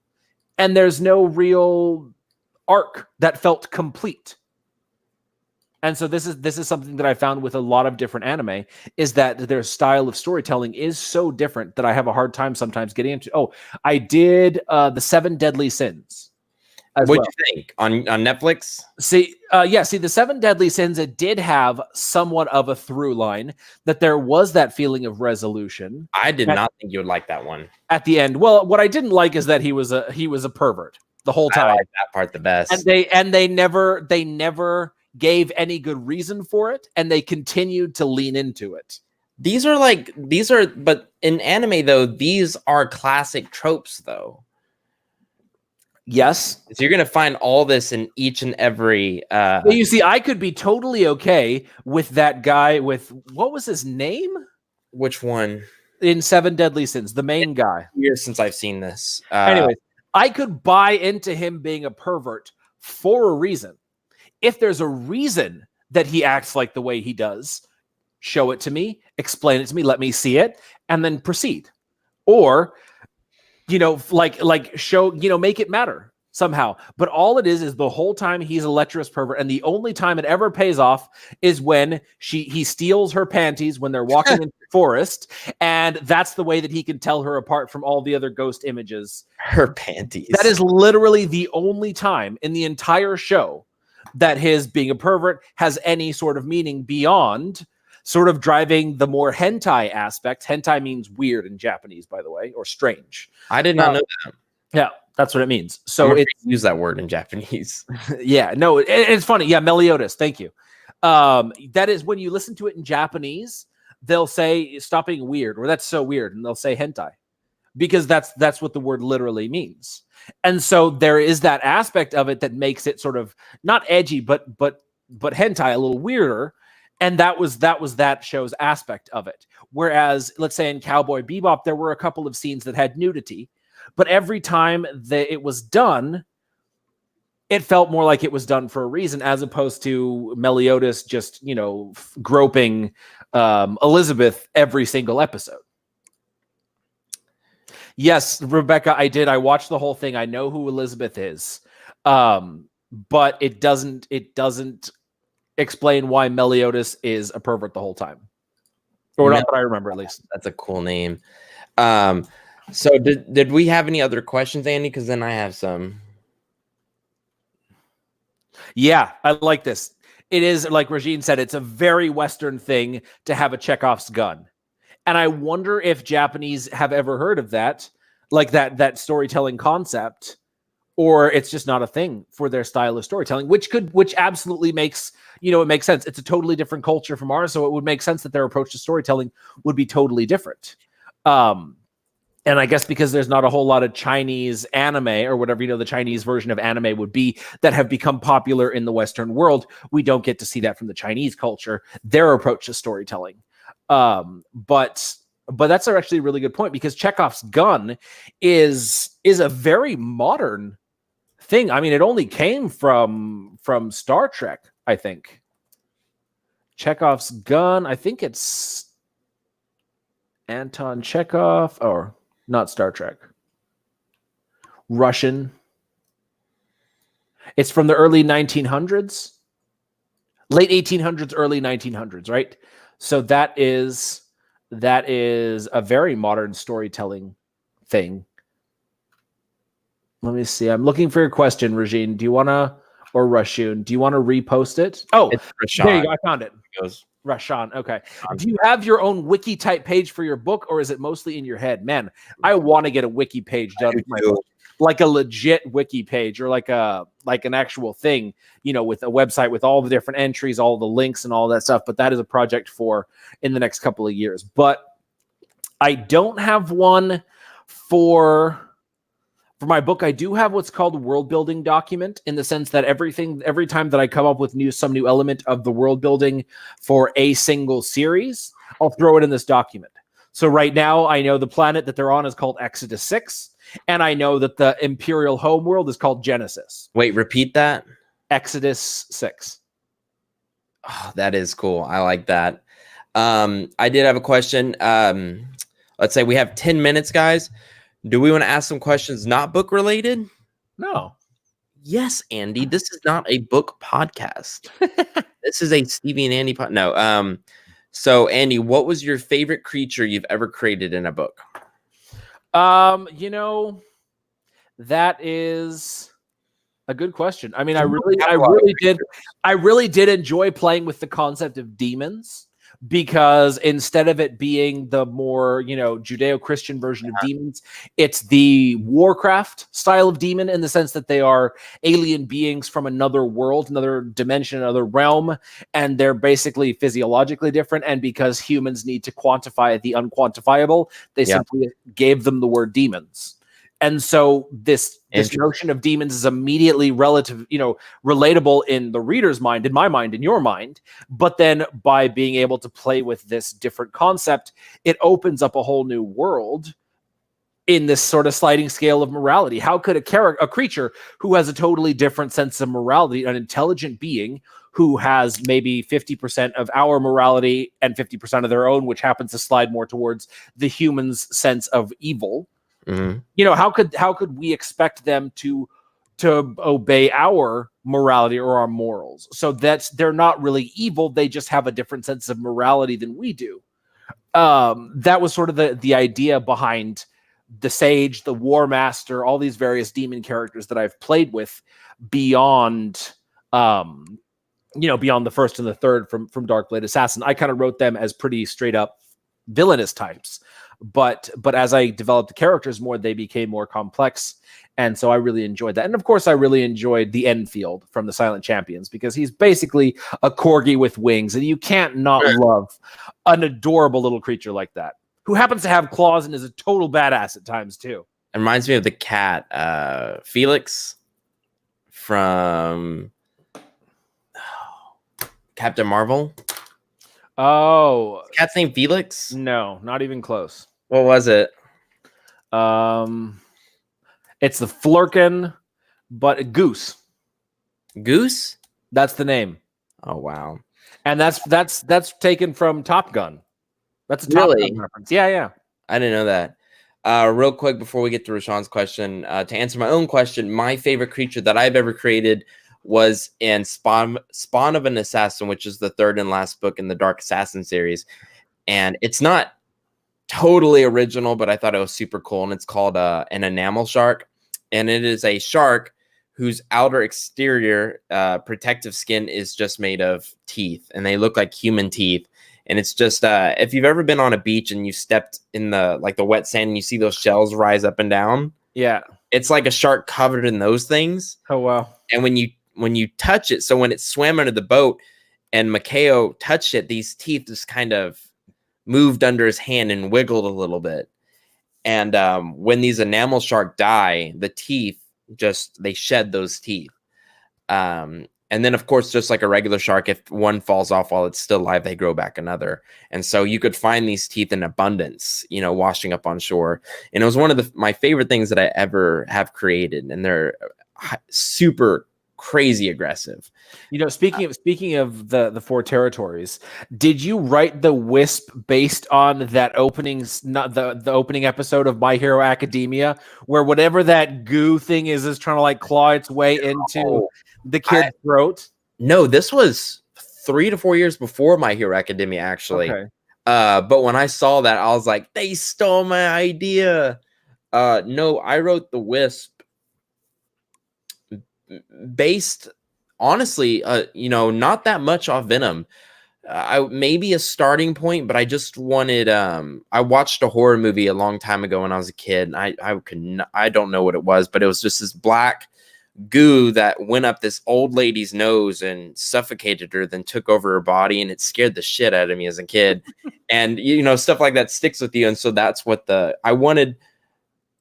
And there's no real arc that felt complete. And so this is something that I found with a lot of different anime, is that their style of storytelling is so different that I have a hard time sometimes getting into. Oh, I did the 7 Deadly Sins. What'd you think on Netflix? See, the 7 Deadly Sins, it did have somewhat of a through line, that there was that feeling of resolution. I did not think you would like that one at the end. Well, what I didn't like is that he was a pervert the whole time. I like that part the best. And they never gave any good reason for it, and they continued to lean into it. But in anime though, these are classic tropes though. Yes. So you're going to find all this in each and every... Well, you see, I could be totally okay with that guy with... What was his name? Which one? In 7 Deadly Sins, the main guy. Years since I've seen this. Anyways, I could buy into him being a pervert for a reason. If there's a reason that he acts like the way he does, show it to me, explain it to me, let me see it, and then proceed. Or... show, make it matter somehow. But all it is the whole time he's a lecherous pervert, and the only time it ever pays off is when he steals her panties when they're walking in the forest, and that's the way that he can tell her apart from all the other ghost images. Her panties. That is literally the only time in the entire show that his being a pervert has any sort of meaning beyond sort of driving the more hentai aspect. Hentai means weird in Japanese, by the way, or strange. I did not know that. Yeah, that's what it means. So it use that word in Japanese. Yeah, no, it's funny. Yeah, Meliodas. Thank you. That is when you listen to it in Japanese, they'll say "stop being weird" or "that's so weird," and they'll say hentai, because that's what the word literally means. And so there is that aspect of it that makes it sort of not edgy, but hentai, a little weirder. And that was that show's aspect of it. Whereas, let's say in Cowboy Bebop, there were a couple of scenes that had nudity, but every time that it was done, it felt more like it was done for a reason, as opposed to Meliodas just, groping Elizabeth every single episode. Yes, Rebecca, I did. I watched the whole thing. I know who Elizabeth is, but it doesn't explain why Meliodas is a pervert the whole time, or not that I remember, at least. That's a cool name. So did we have any other questions, Andy? Because then I have some. Yeah, I like this. It is, like Regine said, it's a very Western thing to have a Chekhov's gun. And I wonder if Japanese have ever heard of that, like that storytelling concept, or it's just not a thing for their style of storytelling, which absolutely makes, it makes sense. It's a totally different culture from ours, so it would make sense that their approach to storytelling would be totally different. And I guess because there's not a whole lot of Chinese anime or whatever, the Chinese version of anime would be, that have become popular in the Western world, we don't get to see that from the Chinese culture, their approach to storytelling. But that's actually a really good point, because Chekhov's gun is a very modern thing. I mean, it only came from Star Trek, I think. Chekhov's gun, I think it's Anton Chekhov, or not Star Trek. Russian. It's from the early 1900s. Late 1800s, early 1900s, right? So that is a very modern storytelling thing. Let me see. I'm looking for your question, Regine. Do you want to, or Rashun, do you want to repost it? Oh, there you go. I found it. Rashan. Okay. Do you have your own wiki type page for your book, or is it mostly in your head? Man, I want to get a wiki page done for my book. Like a legit wiki page, or like an actual thing, with a website with all the different entries, all the links and all that stuff. But that is a project for in the next couple of years. But I don't have one for my book. I do have what's called a world building document, in the sense that every time that I come up with some new element of the world building for a single series, I'll throw it in this document. So right now, I know the planet that they're on is called Exodus 6, and I know that the Imperial homeworld is called Genesis. Wait, repeat that. Exodus 6. Oh, that is cool. I like that. I did have a question. Let's say we have 10 minutes, guys. Do we want to ask some questions not book related? No. Yes, Andy. This is not a book podcast. This is a Stevie and Andy No. So Andy, what was your favorite creature you've ever created in a book? That is a good question. I mean, I really did enjoy playing with the concept of demons, because instead of it being the more, Judeo-Christian version of demons, it's the Warcraft style of demon, in the sense that they are alien beings from another world, another dimension, another realm, and they're basically physiologically different. And because humans need to quantify the unquantifiable, they simply gave them the word demons. And so this notion of demons is immediately relatable in the reader's mind, in my mind, in your mind. But then by being able to play with this different concept, it opens up a whole new world in this sort of sliding scale of morality. How could a creature who has a totally different sense of morality, an intelligent being who has maybe 50% of our morality and 50% of their own, which happens to slide more towards the human's sense of evil, how could we expect them to obey our morality or our morals? So they're not really evil. They just have a different sense of morality than we do. That was sort of the idea behind the Sage, the War Master, all these various demon characters that I've played with beyond the first and the third from Darkblade Assassin. I kind of wrote them as pretty straight up villainous types. But as I developed the characters more, they became more complex. And so I really enjoyed that. And of course, I really enjoyed the Enfield from the Silent Champions, because he's basically a corgi with wings. And you can't not love an adorable little creature like that, who happens to have claws and is a total badass at times, too. It reminds me of the cat, Felix from Captain Marvel. Oh. Cat's name Felix? No, not even close. What was it? It's the Flurkin, but Goose. Goose? That's the name. Oh, wow. And that's taken from Top Gun. That's a Top Gun reference. Yeah. I didn't know that. Real quick, before we get to Rashawn's question, to answer my own question, my favorite creature that I've ever created was in Spawn of an Assassin, which is the third and last book in the Dark Assassin series. And it's not totally original, but I thought it was super cool. And it's called an enamel shark. And it is a shark whose outer exterior protective skin is just made of teeth. And they look like human teeth. And it's just, if you've ever been on a beach and you stepped in the wet sand and you see those shells rise up and down. Yeah. It's like a shark covered in those things. Oh, wow. And when you touch it, so when it swam under the boat and Makeo touched it, these teeth just kind of moved under his hand and wiggled a little bit. And when these enamel shark die, the teeth they shed those teeth. And then, of course, just like a regular shark, if one falls off while it's still alive, they grow back another. And so you could find these teeth in abundance, washing up on shore. And it was one of my favorite things that I ever have created. And they're super crazy aggressive. Speaking of the four territories, did you write the Wisp based on that not the opening episode of My Hero Academia, where whatever that goo thing is trying to claw its way into the kid's throat? No, this was 3 to 4 years before My Hero Academia, actually. Okay. But when I saw that, I was like, they stole my idea. No, I wrote the Wisp based, honestly, not that much off Venom. Maybe a starting point, but I just wanted. I watched a horror movie a long time ago when I was a kid. And I don't know what it was, but it was just this black goo that went up this old lady's nose and suffocated her, then took over her body, and it scared the shit out of me as a kid. And stuff like that sticks with you, and so that's what I wanted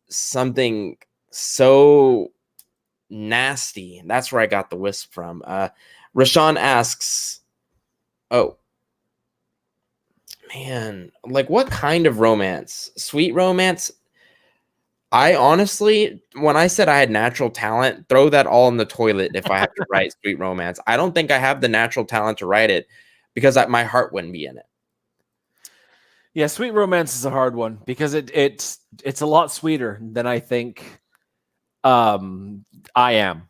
something so nasty, and that's where I got the Wisp from. Rashawn asks, Man, like what kind of romance? Sweet romance? I honestly, when I said I had natural talent, throw that all in the toilet if I have to write sweet romance. I don't think I have the natural talent to write it because my heart wouldn't be in it. Yeah, sweet romance is a hard one because it's a lot sweeter than I think I am.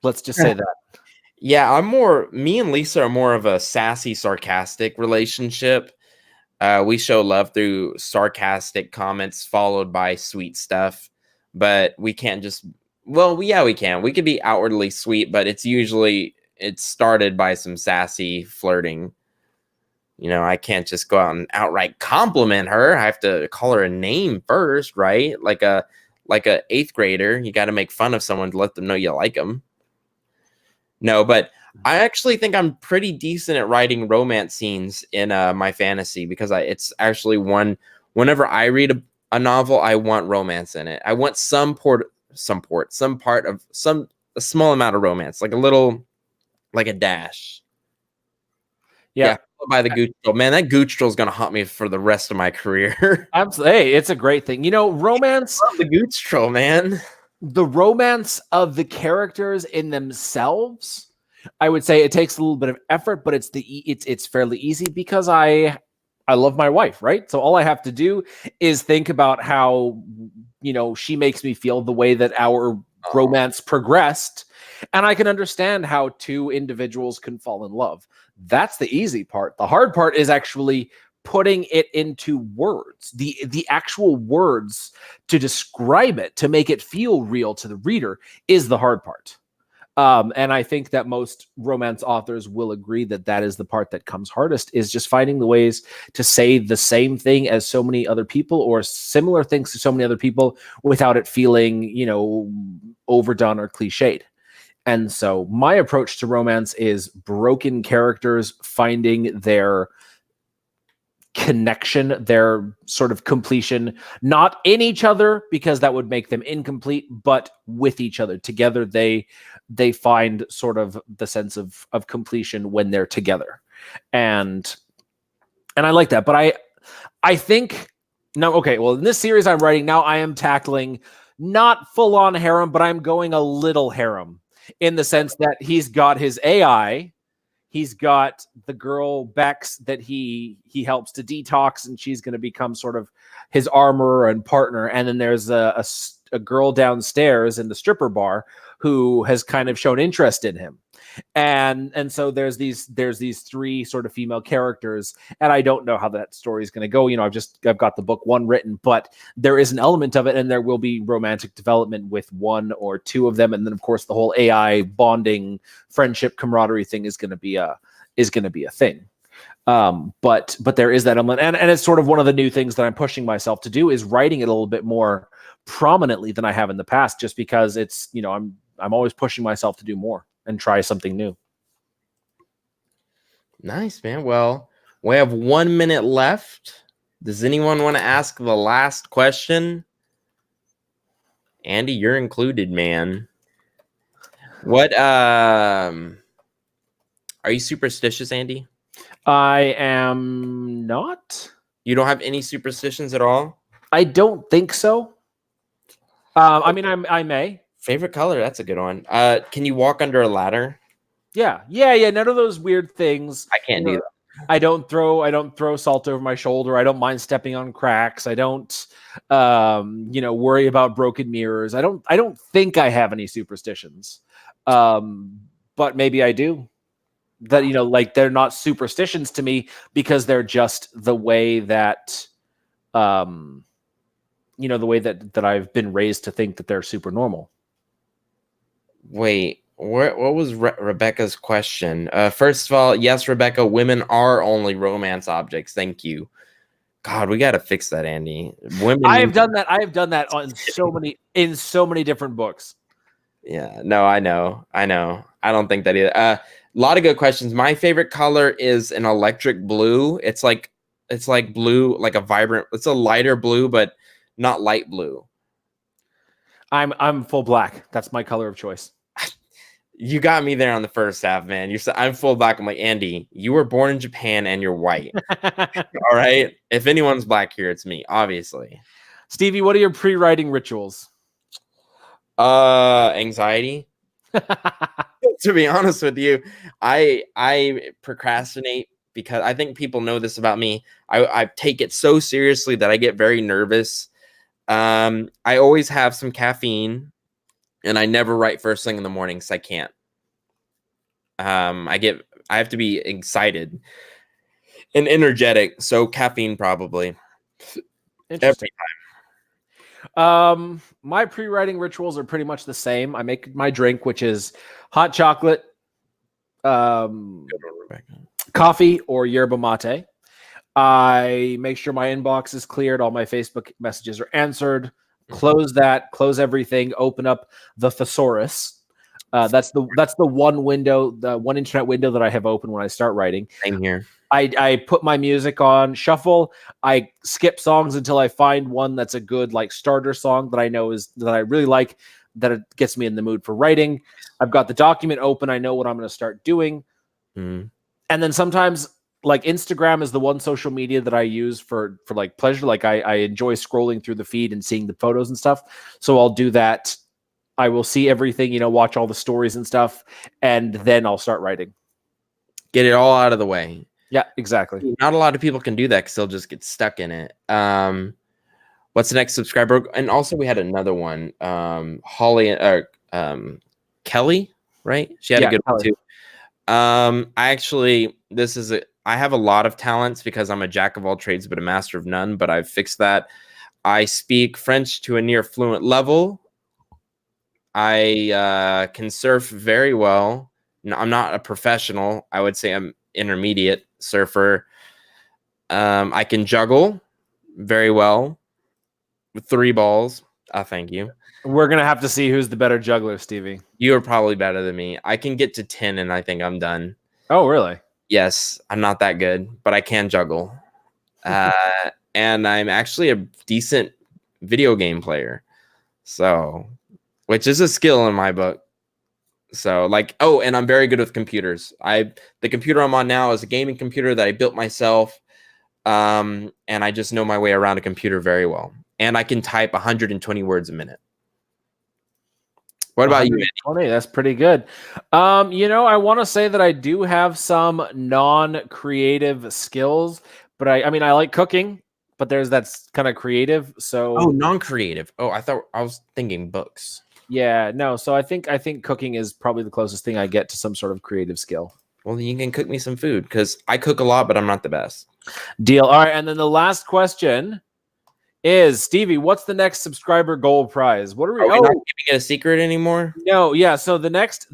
Let's just say that. Yeah, me and Lisa are more of a sassy, sarcastic relationship. We show love through sarcastic comments followed by sweet stuff, but we can't just, well, yeah, we can. We could be outwardly sweet, but it's started by some sassy flirting. You know, I can't just go out and outright compliment her. I have to call her a name first, right? Like a 8th grader, you got to make fun of someone to let them know you like them. No, but I actually think I'm pretty decent at writing romance scenes in my fantasy because it's actually whenever I read a novel, I want romance in it. I want some part of a small amount of romance, like a dash. Yeah, by the Gooch Troll. Man, that Gooch Troll is gonna haunt me for the rest of my career. Hey, it's a great thing. You know, romance. I love the Gooch Troll, man. The romance of the characters in themselves, I would say it takes a little bit of effort, but it's fairly easy because I love my wife, right? So all I have to do is think about how, you know, she makes me feel the way that our romance progressed, and I can understand how two individuals can fall in love. That's the easy part. The hard part is actually putting it into words, the actual words to describe it, to make it feel real to the reader is the hard part. And I think that most romance authors will agree that that is the part that comes hardest, is just finding the ways to say the same thing as so many other people or similar things to so many other people without it feeling, you know, overdone or cliched. And so my approach to romance is broken characters finding their connection, their sort of completion, not in each other because that would make them incomplete, but with each other. Together they find sort of the sense of completion when they're together. And I like that. But I think no, okay, well, in this series I'm writing now, I am tackling not full on harem, but I'm going a little harem in the sense that he's got his AI. He's got the girl Bex that he helps to detox, and she's going to become sort of his armorer and partner. And then there's a girl downstairs in the stripper bar who has kind of shown interest in him. And so there's these 3 sort of female characters, and I don't know how that story is going to go. You know, I've got the book 1 written, but there is an element of it, and there will be romantic development with 1 or 2 of them, and then of course the whole AI bonding, friendship, camaraderie thing is going to be a thing. But there is that element, and it's sort of one of the new things that I'm pushing myself to do is writing it a little bit more prominently than I have in the past, just because it's, you know, I'm always pushing myself to do more and try something new. Nice, man. Well, we have 1 minute left. Does anyone want to ask the last question? Andy, you're included, man. What are you superstitious, Andy? I am not. You don't have any superstitions at all? I don't think so. I mean, I may. Favorite color? That's a good one. Can you walk under a ladder? Yeah. None of those weird things. I can't do that. I don't throw salt over my shoulder. I don't mind stepping on cracks. I don't, worry about broken mirrors. I don't think I have any superstitions. But maybe I do. That, you know, like they're not superstitions to me because they're just the way that, the way that I've been raised to think that they're super normal. Wait, what was Rebecca's question? First of all, yes, Rebecca, women are only romance objects. Thank you. God, we got to fix that, Andy. Women. I have done that in so many different books. Yeah, no, I know. I don't think that either. A lot of good questions. My favorite color is an electric blue. It's like blue, like a vibrant. It's a lighter blue, but not light blue. I'm full black. That's my color of choice. You got me there on the first half, man. I'm full black. I'm like, Andy, you were born in Japan and you're white. All right. If anyone's black here, it's me, obviously. Stevie, what are your pre-writing rituals? Anxiety. To be honest with you, I procrastinate because I think people know this about me. I take it so seriously that I get very nervous. I always have some caffeine. And I never write first thing in the morning because I can't. I have to be excited and energetic. So caffeine probably. Interesting. Every time. My pre-writing rituals are pretty much the same. I make my drink, which is hot chocolate, coffee, or yerba mate. I make sure my inbox is cleared. All my Facebook messages are answered. Close that, close everything, open up the thesaurus. That's the one window, the one internet window that I have open when I start writing. Same here. I put my music on shuffle. I skip songs until I find one that's a good like starter song that I know that I really like, that it gets me in the mood for writing. I've got the document open. I know what I'm going to start doing. And then sometimes like Instagram is the one social media that I use for like pleasure. Like I enjoy scrolling through the feed and seeing the photos and stuff. So I'll do that. I will see everything, watch all the stories and stuff. And then I'll start writing. Get it all out of the way. Yeah, exactly. Not a lot of people can do that because they'll just get stuck in it. What's the next subscriber? And also we had another one. Holly or Kelly, right? She had a good one too. I have a lot of talents because I'm a jack of all trades, but a master of none, but I've fixed that. I speak French to a near fluent level. I can surf very well. No, I'm not a professional. I would say I'm intermediate surfer. I can juggle very well with 3 balls. Thank you. We're going to have to see who's the better juggler, Stevie. You are probably better than me. I can get to 10 and I think I'm done. Oh, really? Yes, I'm not that good, but I can juggle. And I'm actually a decent video game player. So, which is a skill in my book. So and I'm very good with computers. The computer I'm on now is a gaming computer that I built myself. And I just know my way around a computer very well. And I can type 120 words a minute. What about you, Andy? That's pretty good. I want to say that I do have some non-creative skills, but I like cooking, but that's kind of creative. So non-creative. Oh, I was thinking books. Yeah, no. So I think cooking is probably the closest thing I get to some sort of creative skill. Well, then you can cook me some food because I cook a lot, but I'm not the best. Deal. All right, and then the last question is, Stevie, what's the next subscriber goal prize? What are we not keeping it a secret anymore? No, yeah. So the next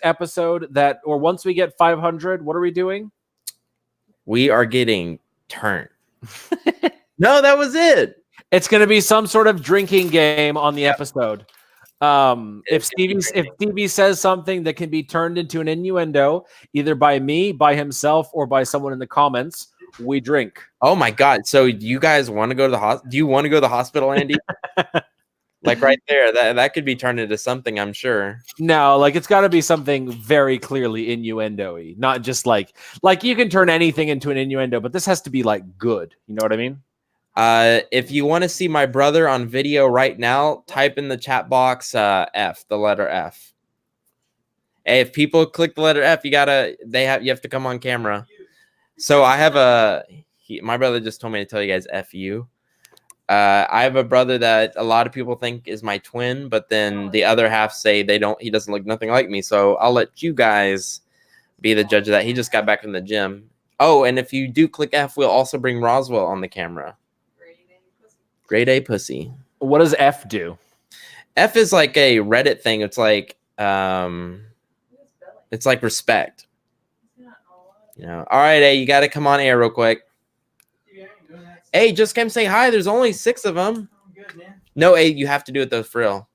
episode once we get 500, what are we doing? We are getting turned. No, that was it. It's going to be some sort of drinking game on the episode. If Stevie says something that can be turned into an innuendo, either by me, by himself, or by someone in the comments, we drink. Oh my God. So you guys want to go to the hospital? Do you want to go to the hospital, Andy? Like right there, that could be turned into something, I'm sure. No, it's got to be something very clearly innuendo-y, not just like you can turn anything into an innuendo, but this has to be good. You know what I mean? If you want to see my brother on video right now, type in the chat box the letter F. Hey, if people click the letter F, you have to come on camera. So I have my brother just told me to tell you guys F you. I have a brother that a lot of people think is my twin, but then the other half say he doesn't look nothing like me. So I'll let you guys be the judge of that. He just got back from the gym. Oh, and if you do click F, we'll also bring Roswell on the camera. Grade A pussy. What does F do? F is like a Reddit thing. It's like respect. All right, A, you got to come on air real quick. Hey, just come say hi. There's only 6 of them. Good, man. No, A, you have to do it though, for real.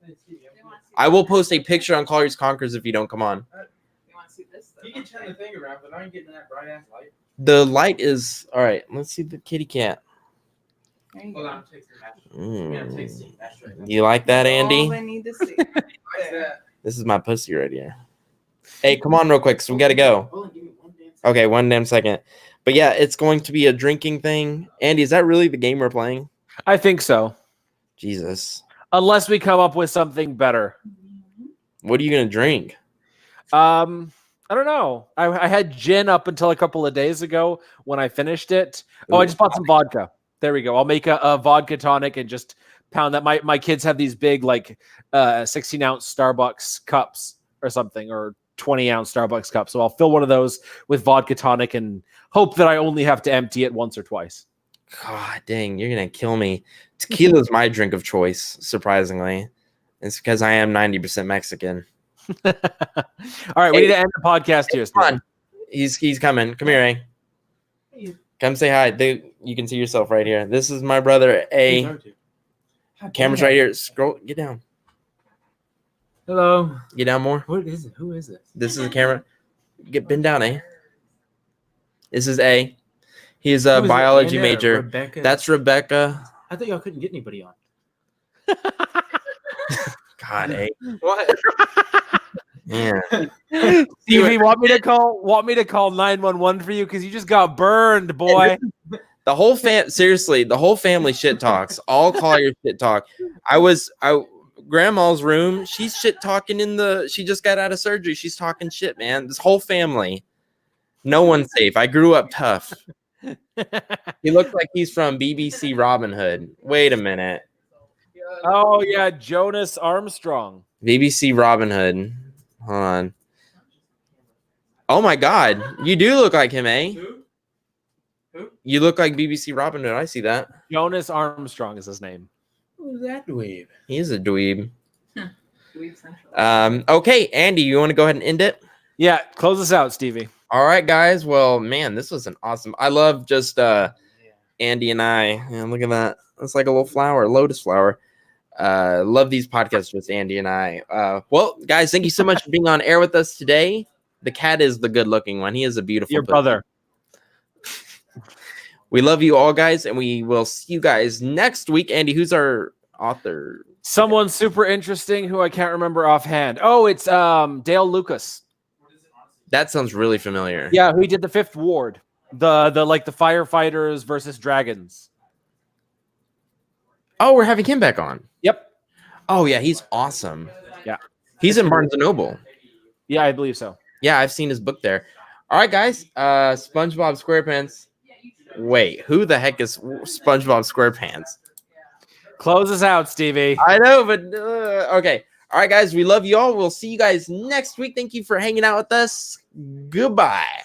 I will post a picture on Colliers Conkers if you don't come on. You want to see this? You can turn the thing around, but I ain't getting that bright ass light. The light is all right. Let's see the kitty cat. Hold on, You like that, Andy? All I need to see. This is my pussy right here. Hey, come on real quick. So we got to go. Okay, 1 damn second. But yeah, it's going to be a drinking thing. Andy, is that really the game we're playing? I think so. Jesus. Unless we come up with something better. What are you going to drink? I don't know. I had gin up until a couple of days ago when I finished it. Oh, I just bought some vodka. There we go. I'll make a vodka tonic and just pound that. My kids have these big 16-ounce Starbucks cups or something, or 20-ounce Starbucks cups. So I'll fill one of those with vodka tonic and hope that I only have to empty it once or twice. God dang, you're going to kill me. Tequila is my drink of choice, surprisingly. It's because I am 90% Mexican. All right, we need to end the podcast here. Come on. He's coming. Come here, A. Come say hi. You can see yourself right here. This is my brother, A. Camera's right here. Scroll. Get down. Hello. Get down more. What is it? Who is this? This is the camera. Bend down, A. This is A. He's a biology major. Rebecca? That's Rebecca. I thought y'all couldn't get anybody on. God, A. What? Yeah. Stevie, want me to call 911 for you because you just got burned, boy. The whole seriously, the whole family shit talks. All call your shit talk. Grandma's room. She's shit talking she just got out of surgery. She's talking shit, man. This whole family. No one's safe. I grew up tough. He looks like he's from BBC Robin Hood. Wait a minute. Oh yeah, Jonas Armstrong. BBC Robin Hood. Hold on. Oh my God. You do look like him, eh? Who? You look like BBC Robin Hood. I see that. Jonas Armstrong is his name. Who's that dweeb? He is a dweeb. Okay, Andy, you want to go ahead and end it? Yeah, close us out, Stevie. All right, guys. Well, man, this was an awesome. I love just Andy and I. Man, look at that. It's like a little flower, lotus flower. Love these podcasts with Andy and I. Well, guys, thank you so much for being on air with us today. The cat is the good-looking one. He is a beautiful. Your brother. We love you all, guys, and we will see you guys next week. Andy, who's our author? Someone super interesting who I can't remember offhand. Oh, it's Dale Lucas. That sounds really familiar. Yeah, who did the Fifth Ward, the firefighters versus dragons. Oh, we're having him back on. Yep. Oh yeah, he's awesome. Yeah, he's in Barnes and Noble. Yeah, I believe so. Yeah, I've seen his book there. All right, guys. SpongeBob SquarePants. Wait, who the heck is SpongeBob SquarePants? Close us out, Stevie. I know, but okay. All right, guys. We love you all. We'll see you guys next week. Thank you for hanging out with us. Goodbye.